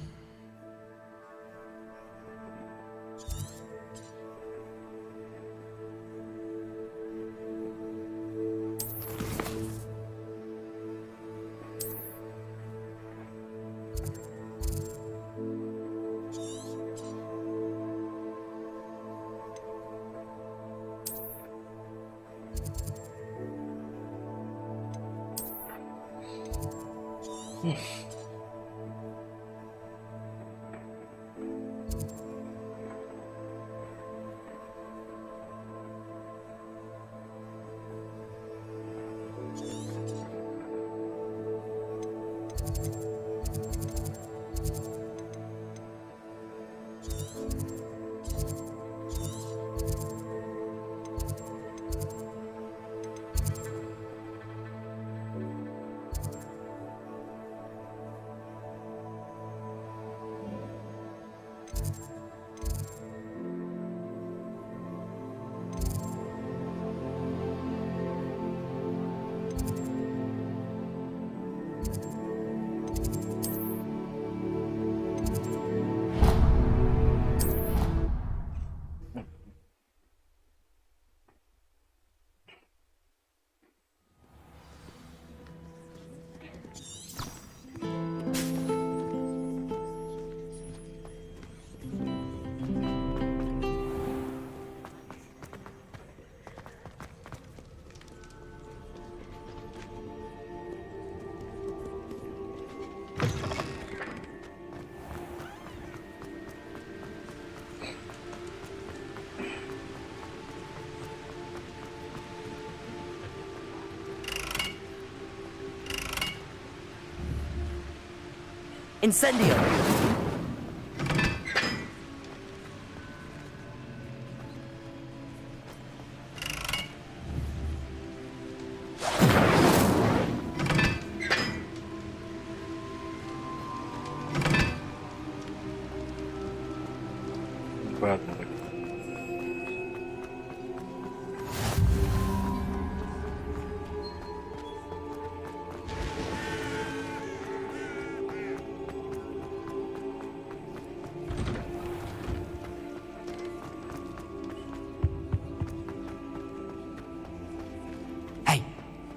Incendio!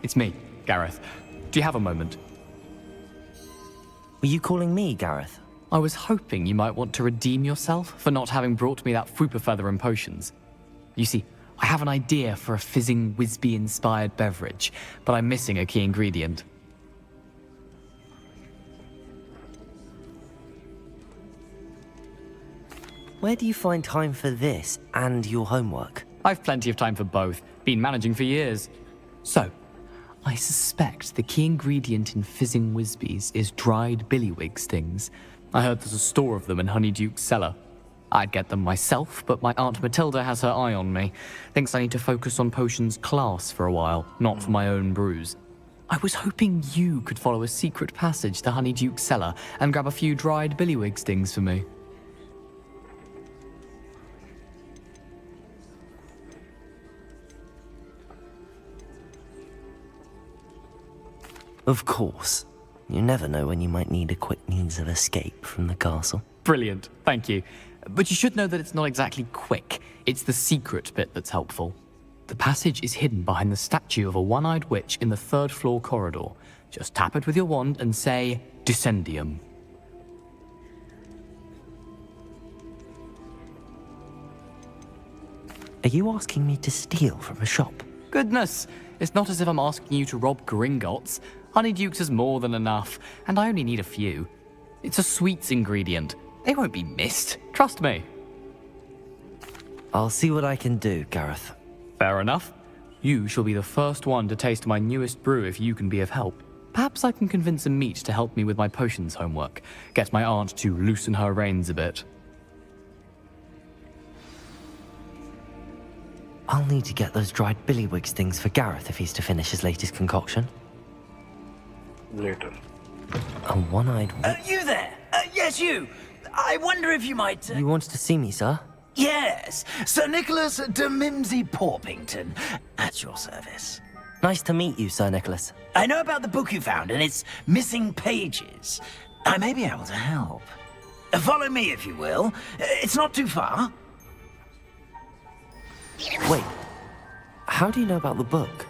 It's me, Gareth. Do you have a moment? Were you calling me, Gareth? I was hoping you might want to redeem yourself for not having brought me that Fupa feather and potions. You see, I have an idea for a fizzing Whizbee-inspired beverage, but I'm missing a key ingredient. Where do you find time for this and your homework? I've plenty of time for both. Been managing for years. So, I suspect the key ingredient in fizzing Whizbees is dried billywig stings. I heard there's a store of them in Honeyduke's cellar. I'd get them myself, but my Aunt Matilda has her eye on me. Thinks I need to focus on potions class for a while, not for my own brews. I was hoping you could follow a secret passage to Honeyduke's cellar and grab a few dried billywig stings for me. Of course. You never know when you might need a quick means of escape from the castle. Brilliant, thank you. But you should know that it's not exactly quick. It's the secret bit that's helpful. The passage is hidden behind the statue of a one-eyed witch in the 3rd floor corridor. Just tap it with your wand and say, Descendium. Are you asking me to steal from a shop? Goodness, it's not as if I'm asking you to rob Gringotts. Honeyduke's is more than enough, and I only need a few. It's a sweets ingredient. They won't be missed, trust me. I'll see what I can do, Gareth. Fair enough. You shall be the first one to taste my newest brew if you can be of help. Perhaps I can convince a meat to help me with my potions homework. Get my aunt to loosen her reins a bit. I'll need to get those dried billywig stings for Gareth if he's to finish his latest concoction. Later. A one-eyed witch? You there? Yes, you. I wonder if you might... You wanted to see me, sir? Yes, Sir Nicholas de Mimsy Porpington, at your service. Nice to meet you, Sir Nicholas. I know about the book you found and its missing pages. I may be able to help. Follow me, if you will. It's not too far. Wait, how do you know about the book?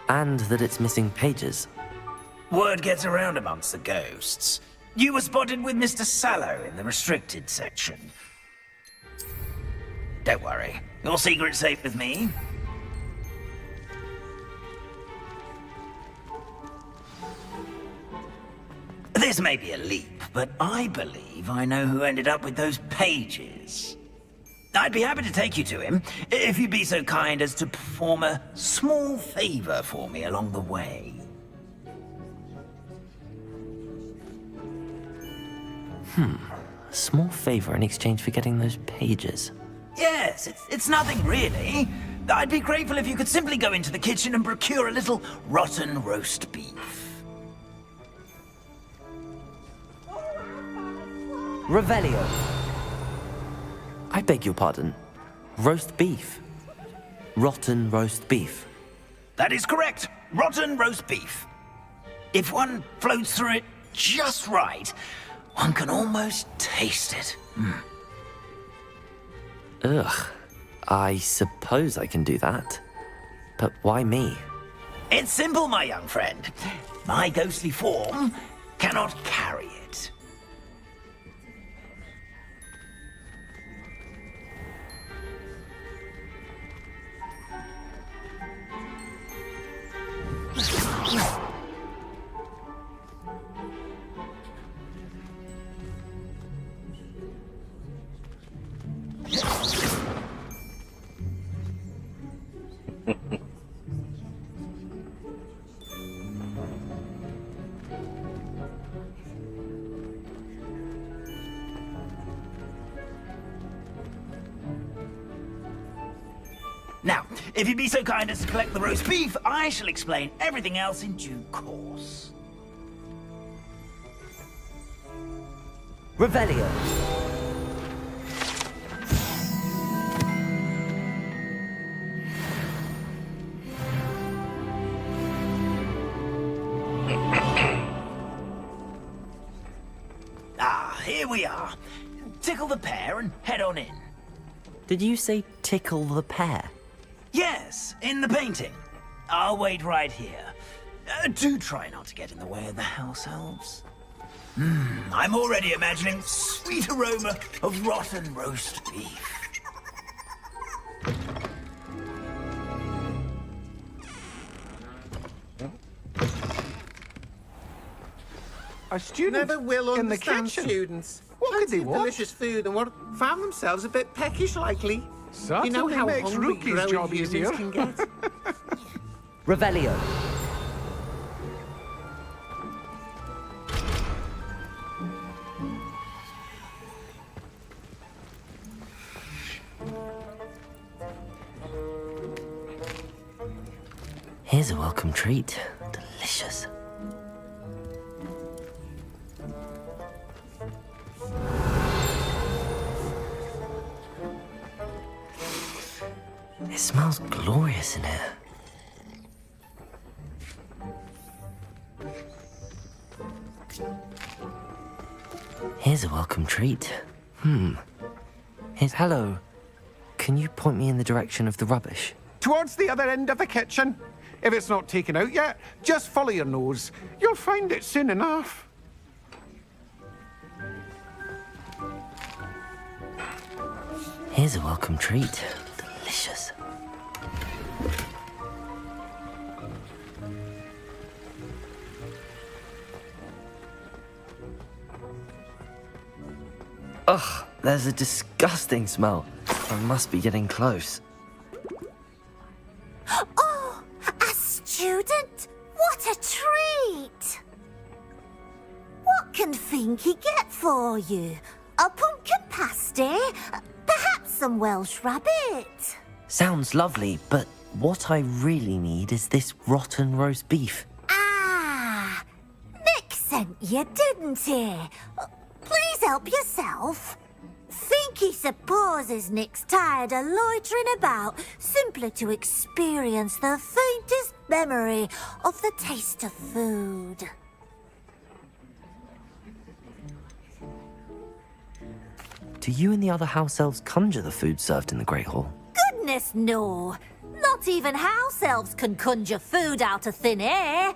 And that it's missing pages? Word gets around amongst the ghosts. You were spotted with Mr. Sallow in the restricted section. Don't worry, your secret's safe with me. This may be a leap, but I believe I know who ended up with those pages. I'd be happy to take you to him, if you'd be so kind as to perform a small favor for me along the way. A small favor in exchange for getting those pages. Yes, it's nothing really. I'd be grateful if you could simply go into the kitchen and procure a little rotten roast beef. Revelio. I beg your pardon. Roast beef. Rotten roast beef. That is correct. Rotten roast beef. If one floats through it just right, one can almost taste it. Ugh. I suppose I can do that. But why me? It's simple, my young friend. My ghostly form cannot carry it. Now, if you'd be so kind as to collect the roast beef, I shall explain everything else in due course. Revelio. Here we are. Tickle the pear and head on in. Did you say tickle the pear? Yes, in the painting. I'll wait right here. Do try not to get in the way of the house elves. I'm already imagining sweet aroma of rotten roast beef. A student never will in the understand kitchen? students. What could they Plenty of want? delicious food and what found themselves a bit peckish likely. Certainly you know how makes hungry Rookie's growing job humans easier. can get. Revelio. Here's a welcome treat. Delicious. It smells glorious in here. Here's a welcome treat. Hello. Can you point me in the direction of the rubbish? Towards the other end of the kitchen. If it's not taken out yet, just follow your nose. You'll find it soon enough. Here's a welcome treat. Delicious. Ugh, there's a disgusting smell. I must be getting close. Oh, a student? What a treat! What can Finky get for you? A pumpkin pasty? Perhaps some Welsh rabbit? Sounds lovely, but what I really need is this rotten roast beef. Ah, Nick sent you, didn't he? Please help yourself. Finky supposes Nick's tired of loitering about simply to experience the faintest memory of the taste of food. Do you and the other house elves conjure the food served in the Great Hall? Goodness, no. Not even house elves can conjure food out of thin air.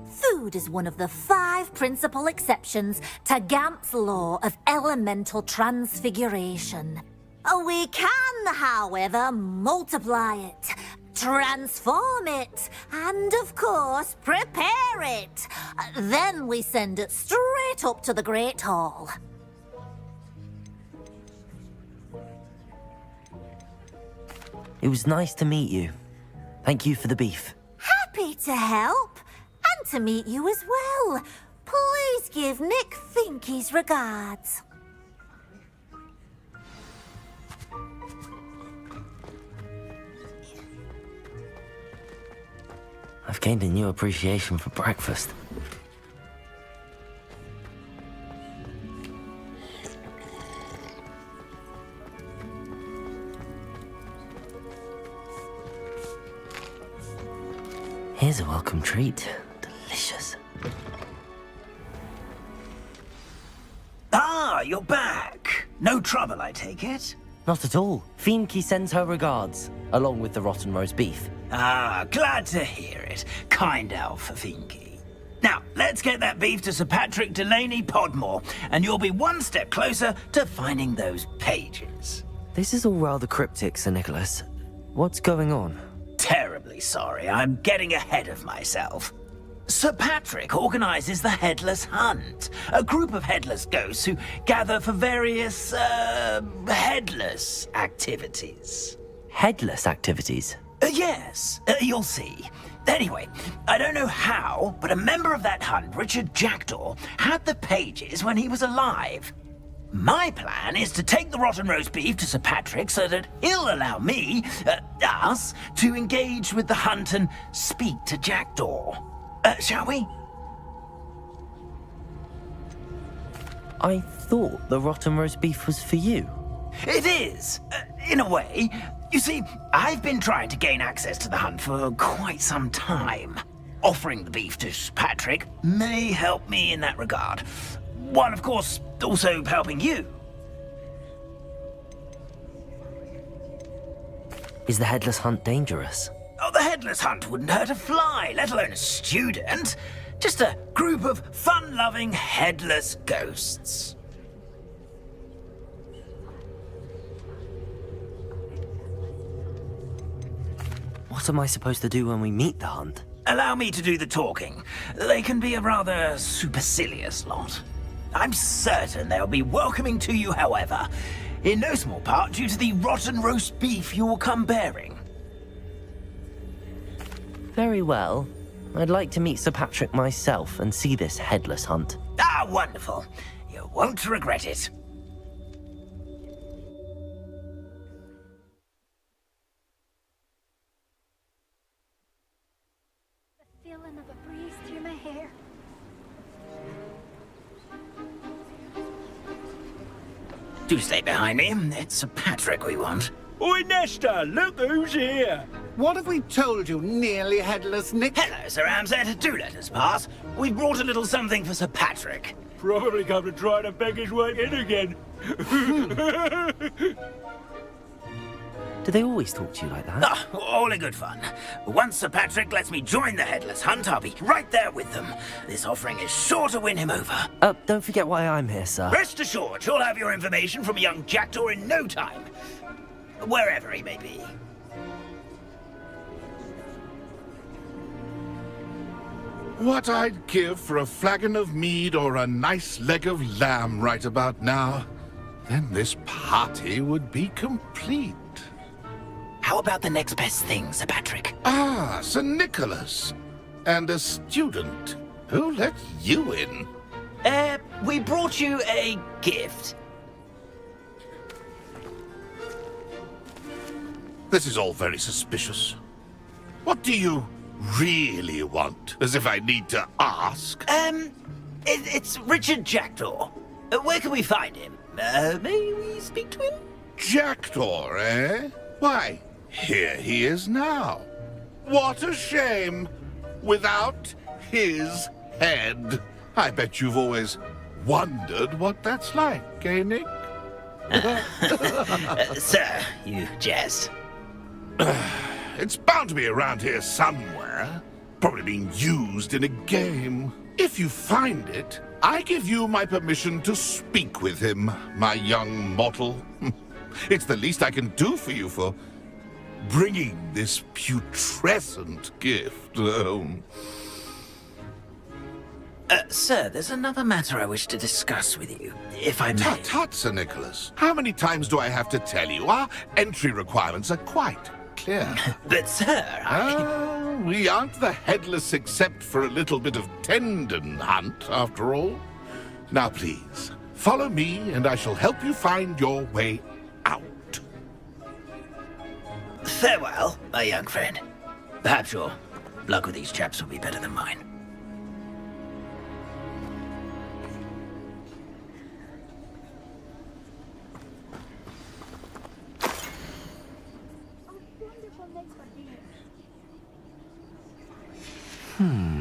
Food is one of the 5 principal exceptions to Gamp's law of elemental transfiguration. We can, however, multiply it, transform it, and, of course, prepare it. Then we send it straight up to the Great Hall. It was nice to meet you. Thank you for the beef. Happy to help, and to meet you as well. Please give Nick Finky's regards. I've gained a new appreciation for breakfast. Here's a welcome treat. Delicious. Ah, you're back. No trouble, I take it? Not at all. Finky sends her regards, along with the rotten roast beef. Ah, glad to hear it. Kind elf for Finky. Now, let's get that beef to Sir Patrick Delaney Podmore, and you'll be one step closer to finding those pages. This is all rather cryptic, Sir Nicholas. What's going on? Terribly sorry, I'm getting ahead of myself. Sir Patrick organizes the Headless Hunt, a group of headless ghosts who gather for various, headless activities. Headless activities? Yes, you'll see. Anyway, I don't know how, but a member of that hunt, Richard Jackdaw, had the pages when he was alive. My plan is to take the rotten roast beef to Sir Patrick so that he'll allow me, us, to engage with the hunt and speak to Jackdaw. Shall we? I thought the rotten roast beef was for you. It is, in a way. You see, I've been trying to gain access to the hunt for quite some time. Offering the beef to Sir Patrick may help me in that regard. While, of course, also helping you. Is the Headless Hunt dangerous? Oh, the Headless Hunt wouldn't hurt a fly, let alone a student. Just a group of fun-loving headless ghosts. What am I supposed to do when we meet the hunt? allow me to do the talking. They can be a rather supercilious lot. I'm certain they'll be welcoming to you, however, in no small part due to the rotten roast beef you'll come bearing. Very well. I'd like to meet Sir Patrick myself and see this headless hunt. Ah, wonderful. You won't regret it. The feeling of a breeze through my hair. Do stay behind me. It's Sir Patrick we want. Oi, Nesta, look who's here. What have we told you, nearly headless Nick? Hello, Sir Ramsay. Do let us pass. We've brought a little something for Sir Patrick. Probably come to try to beg his way in again. Do they always talk to you like that? Ah, all in good fun. Once Sir Patrick lets me join the Headless Hunt, I'll be right there with them. This offering is sure to win him over. Don't forget why I'm here, sir. Rest assured, you'll have your information from a young jackdaw in no time. Wherever he may be. What I'd give for a flagon of mead or a nice leg of lamb right about now. Then this party would be complete. How about the next best thing, Sir Patrick? Ah, Sir Nicholas. And a student. Who let you in? We brought you a gift. This is all very suspicious. What do you really want? As if I need to ask. It's Richard Jackdaw. Where can we find him? May we speak to him? Jackdaw, eh? Why, here he is now. What a shame. Without his head. I bet you've always wondered what that's like, eh, Nick? Sir, you jest. It's bound to be around here somewhere. Probably being used in a game. If you find it, I give you my permission to speak with him, my young mortal. It's the least I can do for you for bringing this putrescent gift home. Sir, there's another matter I wish to discuss with you, if I may. Tut, tut, Sir Nicholas. How many times do I have to tell you? Our entry requirements are quite clear. But, sir, we aren't the headless except for a little bit of tendon hunt, after all. Now, please, follow me, and I shall help you find your way out. Farewell, my young friend. Perhaps your luck with these chaps will be better than mine.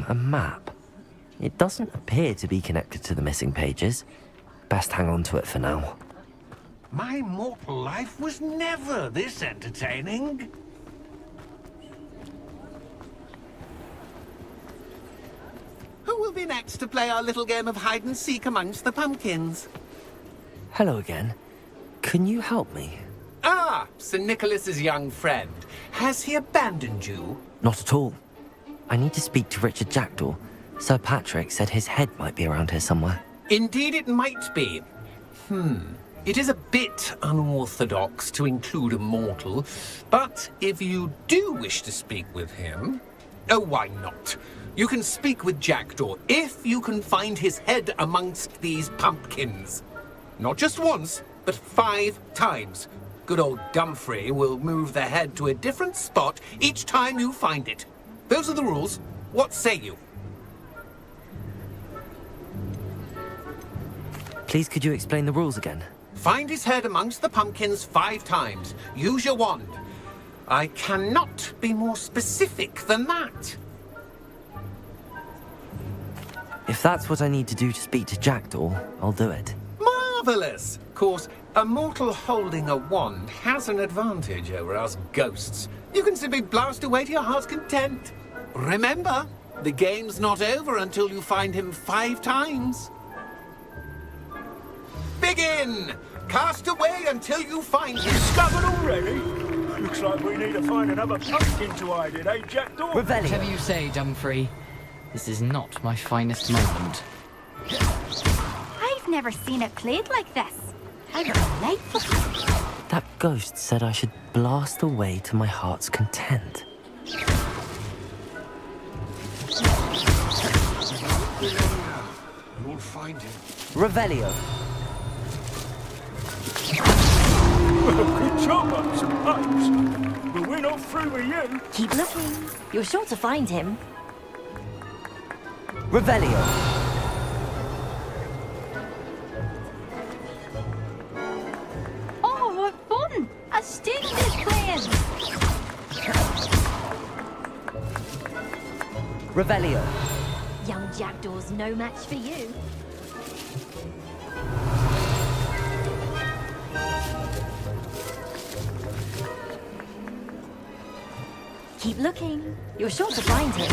A map. It doesn't appear to be connected to the missing pages. Best hang on to it for now. My mortal life was never this entertaining. Who will be next to play our little game of hide-and-seek amongst the pumpkins? Hello again. Can you help me? Ah, Sir Nicholas's young friend. Has he abandoned you? Not at all. I need to speak to Richard Jackdaw. Sir Patrick said his head might be around here somewhere. Indeed it might be. It is a bit unorthodox to include a mortal, but if you do wish to speak with him... Oh, why not? You can speak with Jackdaw if you can find his head amongst these pumpkins. Not just once, but 5 times. Good old Dumfrey will move the head to a different spot each time you find it. Those are the rules. What say you? Please, could you explain the rules again? Find his head amongst the pumpkins 5 times. Use your wand. I cannot be more specific than that. If that's what I need to do to speak to Jackdaw, I'll do it. Marvellous! Of course, a mortal holding a wand has an advantage over us ghosts. You can simply blast away to your heart's content. Remember, the game's not over until you find him 5 times. Begin! Cast away until you find him. Discovered already? Looks like we need to find another pumpkin to hide in, eh, Jackdaw? Whatever you say, Dumfrey. This is not my finest moment. I've never seen it played like this. How delightful. That ghost said I should blast away to my heart's content. You'll find him. Revelio. Good job, I suppose. But we're not through with you. Keep looking. You're sure to find him. Revelio. Oh, what fun! A sting is playing. Revelio. Young Jackdaw's no match for you. Keep looking. You're sure to find him.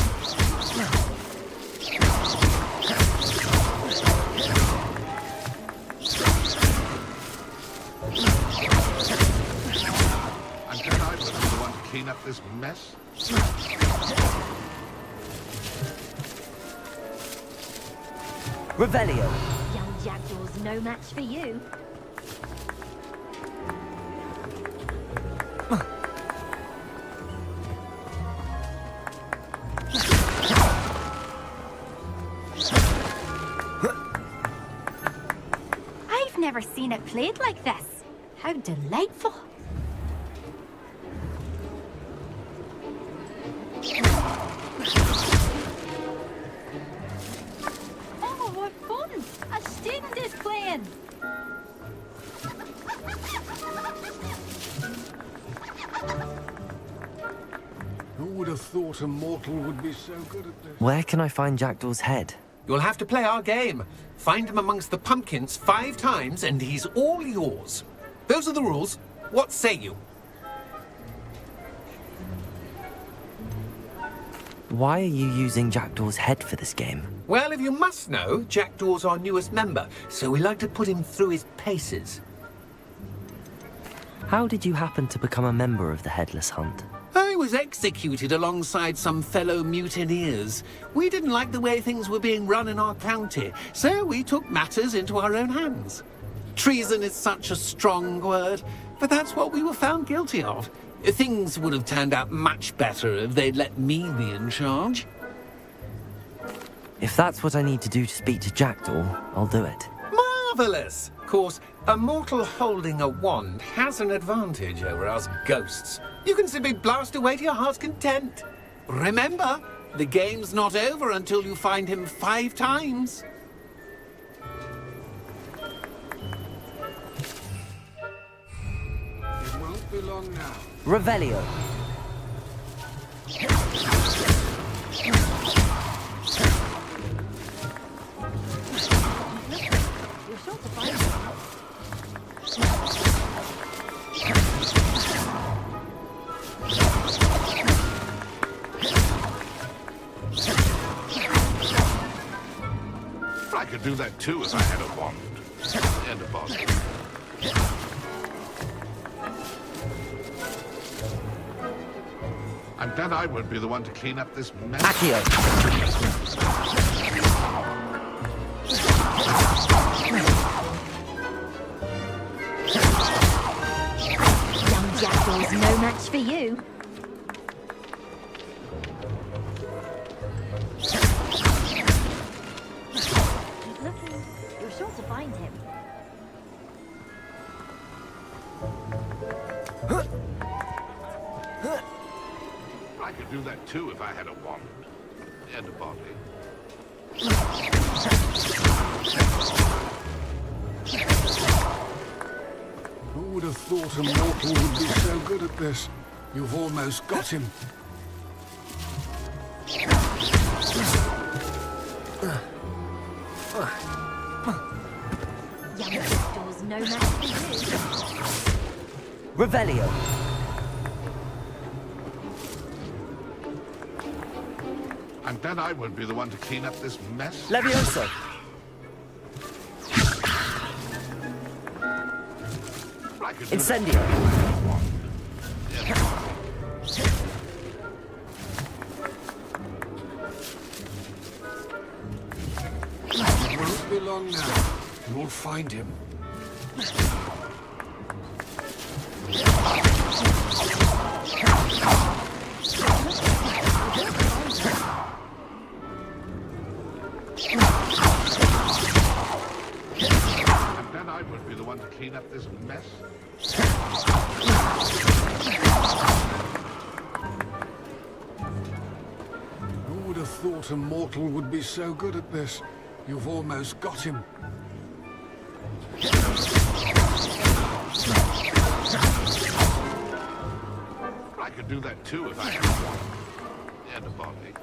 I'm glad I was the one to clean up this mess. Revelio. Young Jackdaw's no match for you. I've never seen it played like this. How delightful. Oh, what fun! A sting is playing. Who would have thought a mortal would be so good at this? Where can I find Jackdaw's head? You'll have to play our game. Find him amongst the pumpkins 5 times and he's all yours. Those are the rules. What say you? Why are you using Jackdaw's head for this game? Well, if you must know, Jackdaw's our newest member, so we like to put him through his paces. How did you happen to become a member of the Headless Hunt? I was executed alongside some fellow mutineers. We didn't like the way things were being run in our county, so we took matters into our own hands. Treason is such a strong word, but that's what we were found guilty of. Things would have turned out much better if they'd let me be in charge. If that's what I need to do to speak to Jackdaw, I'll do it. Marvellous! Of course, a mortal holding a wand has an advantage over us ghosts. You can simply blast away to your heart's content. Remember, the game's not over until you find him 5 times. It won't be long now. Revelio. You're sure to find him. I could do that too if I had a wand. And a bottle. I'm glad I won't be the one to clean up this mess. Accio. Young Jackdaw's no match for you. Keep looking. You're sure to find him. I could do that too if I had a wand. And a bottle. Who would have thought a mortal would be so good at this? You've almost got him. Young Jackdaw's no match for you. Revelio. I'm glad I won't be the one to clean up this mess. Levioso. I could do Incendio. that. And It won't be long now. You'll find him. And then I would be the one to clean up this mess. Who would have thought a mortal would be so good at this? You've almost got him. I could do that too if I had one. And a body.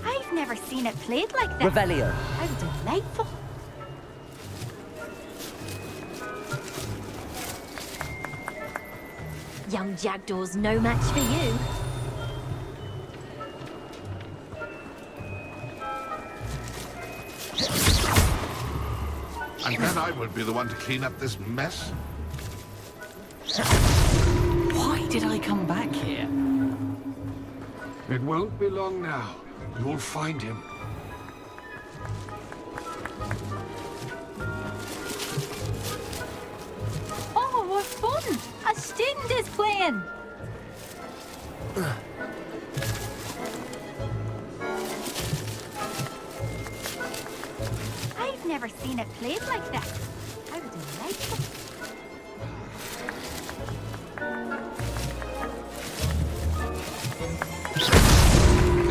I've never seen it played like that. Revelio. How delightful. Young Jackdaw's no match for you. And then I would be the one to clean up this mess. Why did I come back here? It won't be long now. You'll find him. Oh, what fun! A student is playing. I've never seen it played like that. How delightful.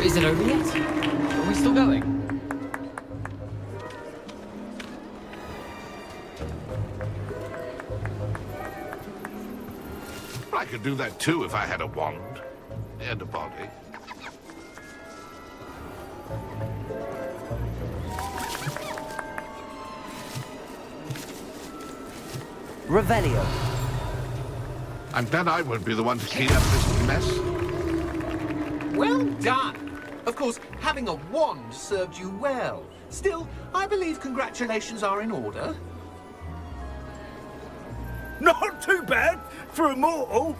Is it over yet? Are we still going? I could do that too if I had a wand. And a body. Revelio. And then I would be the one to clean up this mess. Well done! Of course, having a wand served you well. Still, I believe congratulations are in order. Not too bad for a mortal.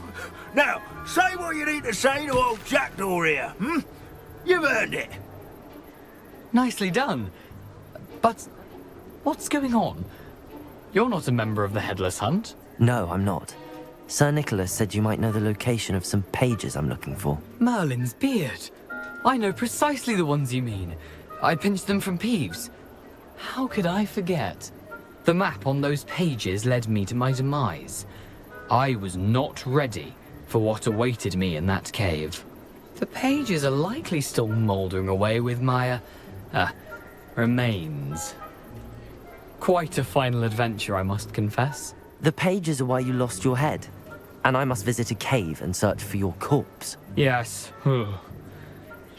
Now, say what you need to say to old Jackdaw here, hmm? You've earned it. Nicely done. But what's going on? You're not a member of the Headless Hunt. No, I'm not. Sir Nicholas said you might know the location of some pages I'm looking for. Merlin's beard. I know precisely the ones you mean. I pinched them from Peeves. How could I forget? The map on those pages led me to my demise. I was not ready for what awaited me in that cave. The pages are likely still mouldering away with my, remains. Quite a final adventure, I must confess. The pages are why you lost your head, and I must visit a cave and search for your corpse. Yes.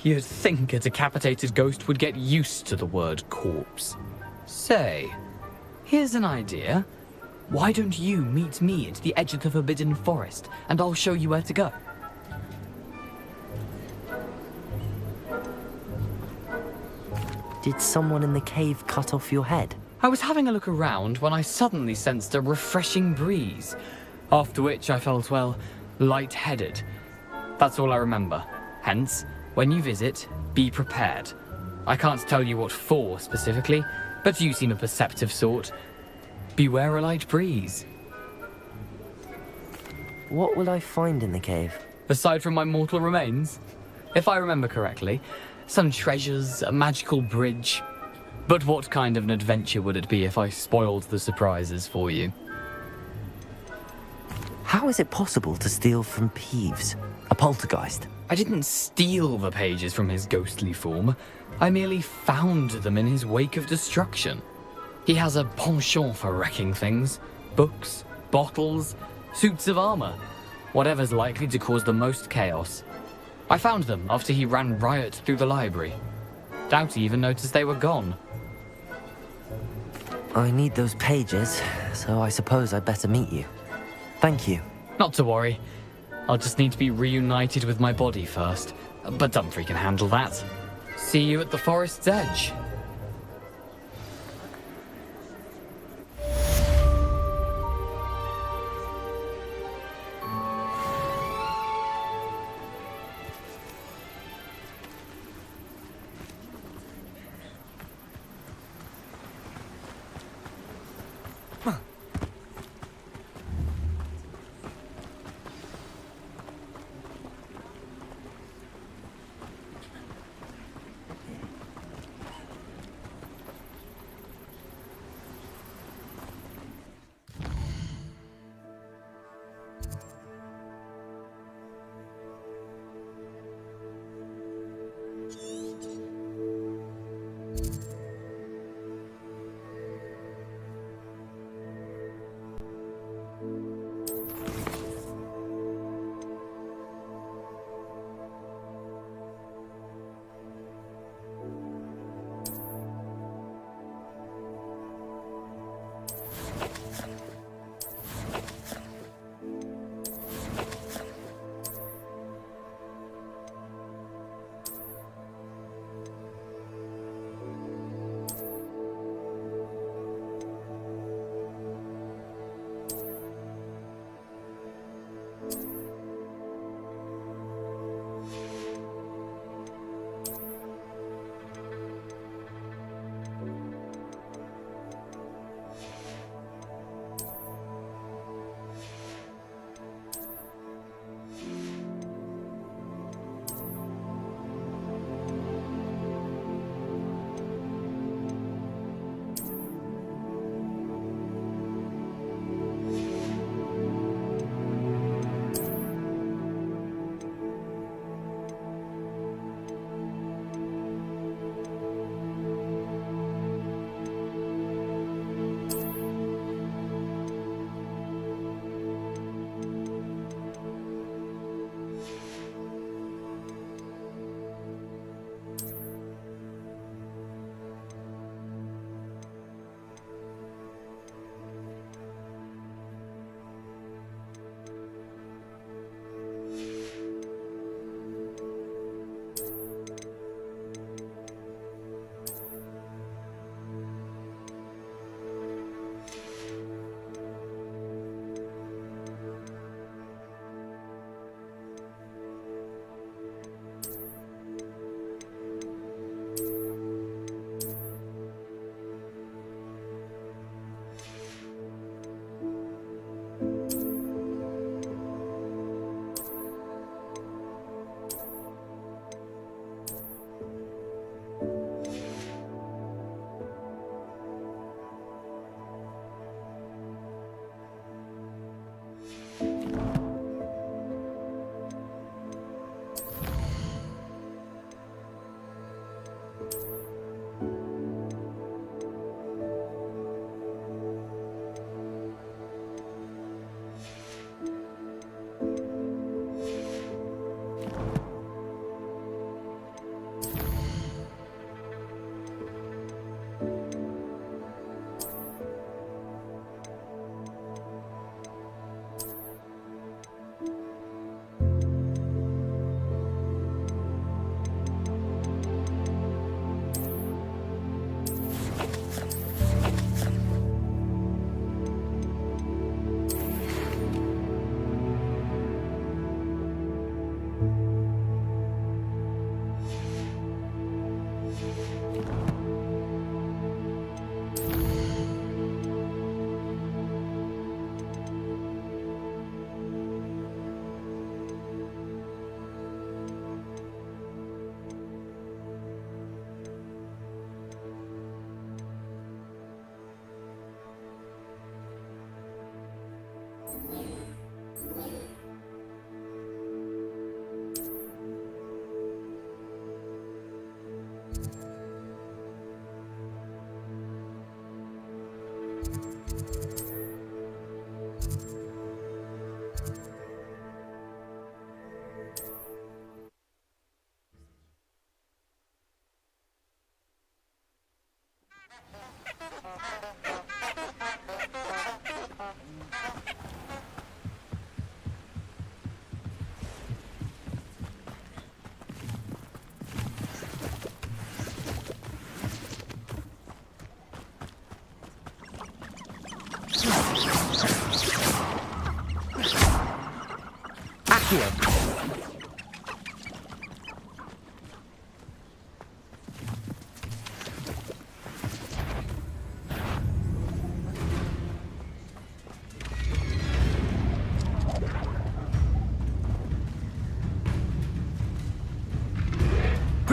You'd think a decapitated ghost would get used to the word corpse. Say, here's an idea. Why don't you meet me at the edge of the Forbidden Forest, and I'll show you where to go? Did someone in the cave cut off your head? I was having a look around when I suddenly sensed a refreshing breeze, after which I felt, well, lightheaded. That's all I remember. Hence, when you visit, be prepared. I can't tell you what for specifically, but you seem a perceptive sort. Beware a light breeze. What will I find in the cave? Aside from my mortal remains? If I remember correctly, some treasures, a magical bridge. But what kind of an adventure would it be if I spoiled the surprises for you? How is it possible to steal from Peeves, a poltergeist? I didn't steal the pages from his ghostly form. I merely found them in his wake of destruction. He has a penchant for wrecking things. Books, bottles, suits of armor. Whatever's likely to cause the most chaos. I found them after he ran riot through the library. Doubt he even noticed they were gone. I need those pages, so I suppose I'd better meet you. Thank you. Not to worry. I'll just need to be reunited with my body first. But Dumfries can handle that. See you at the forest's edge.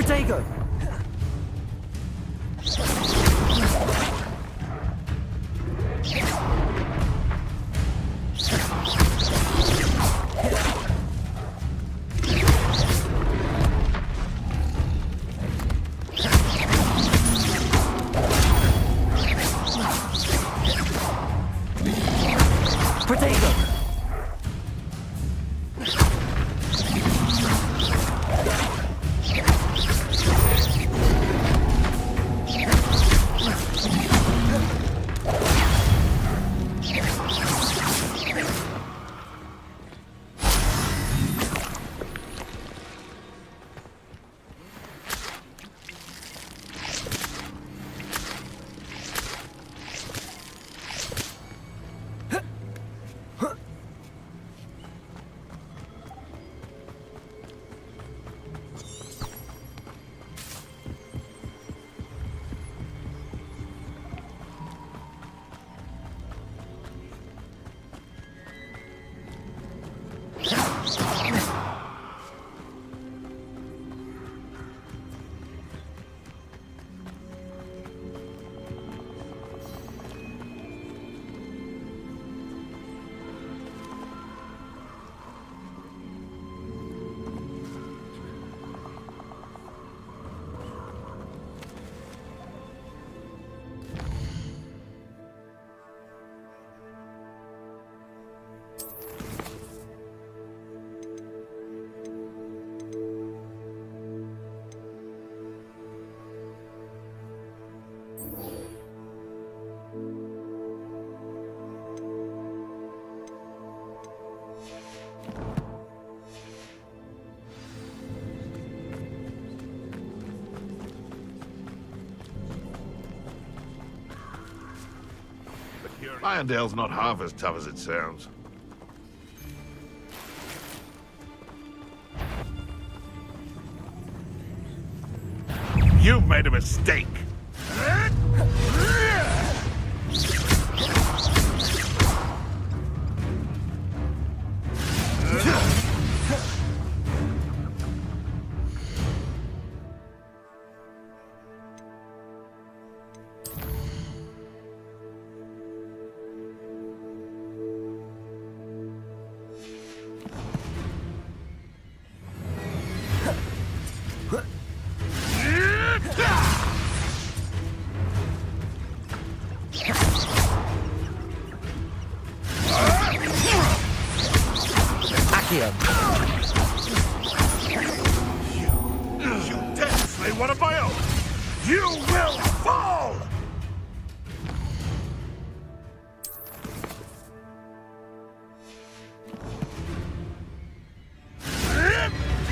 Protego! Irondale's not half as tough as it sounds. You've made a mistake. You dared to slay one of my own! You will fall!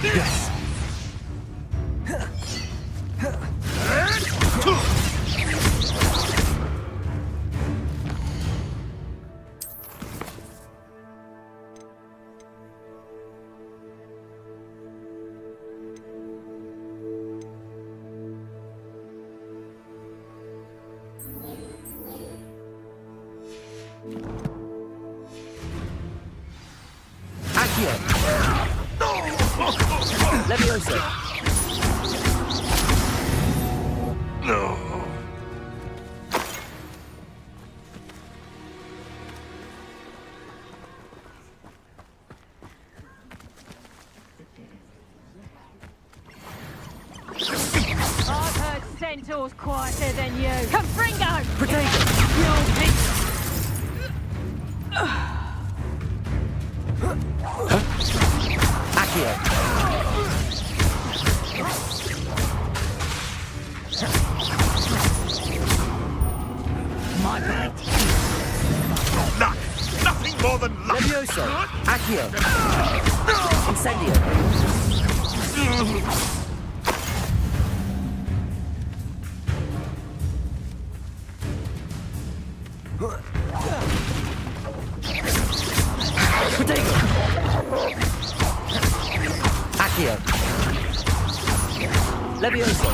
Yes! Leviosa. No. mentor's quieter than you. Confringo! Potato! Accio! My bad. Luck! Nothing more than luck! Levioso! Accio! Incendio! Potato! Accio! Levioso!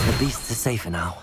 The beasts are safer now.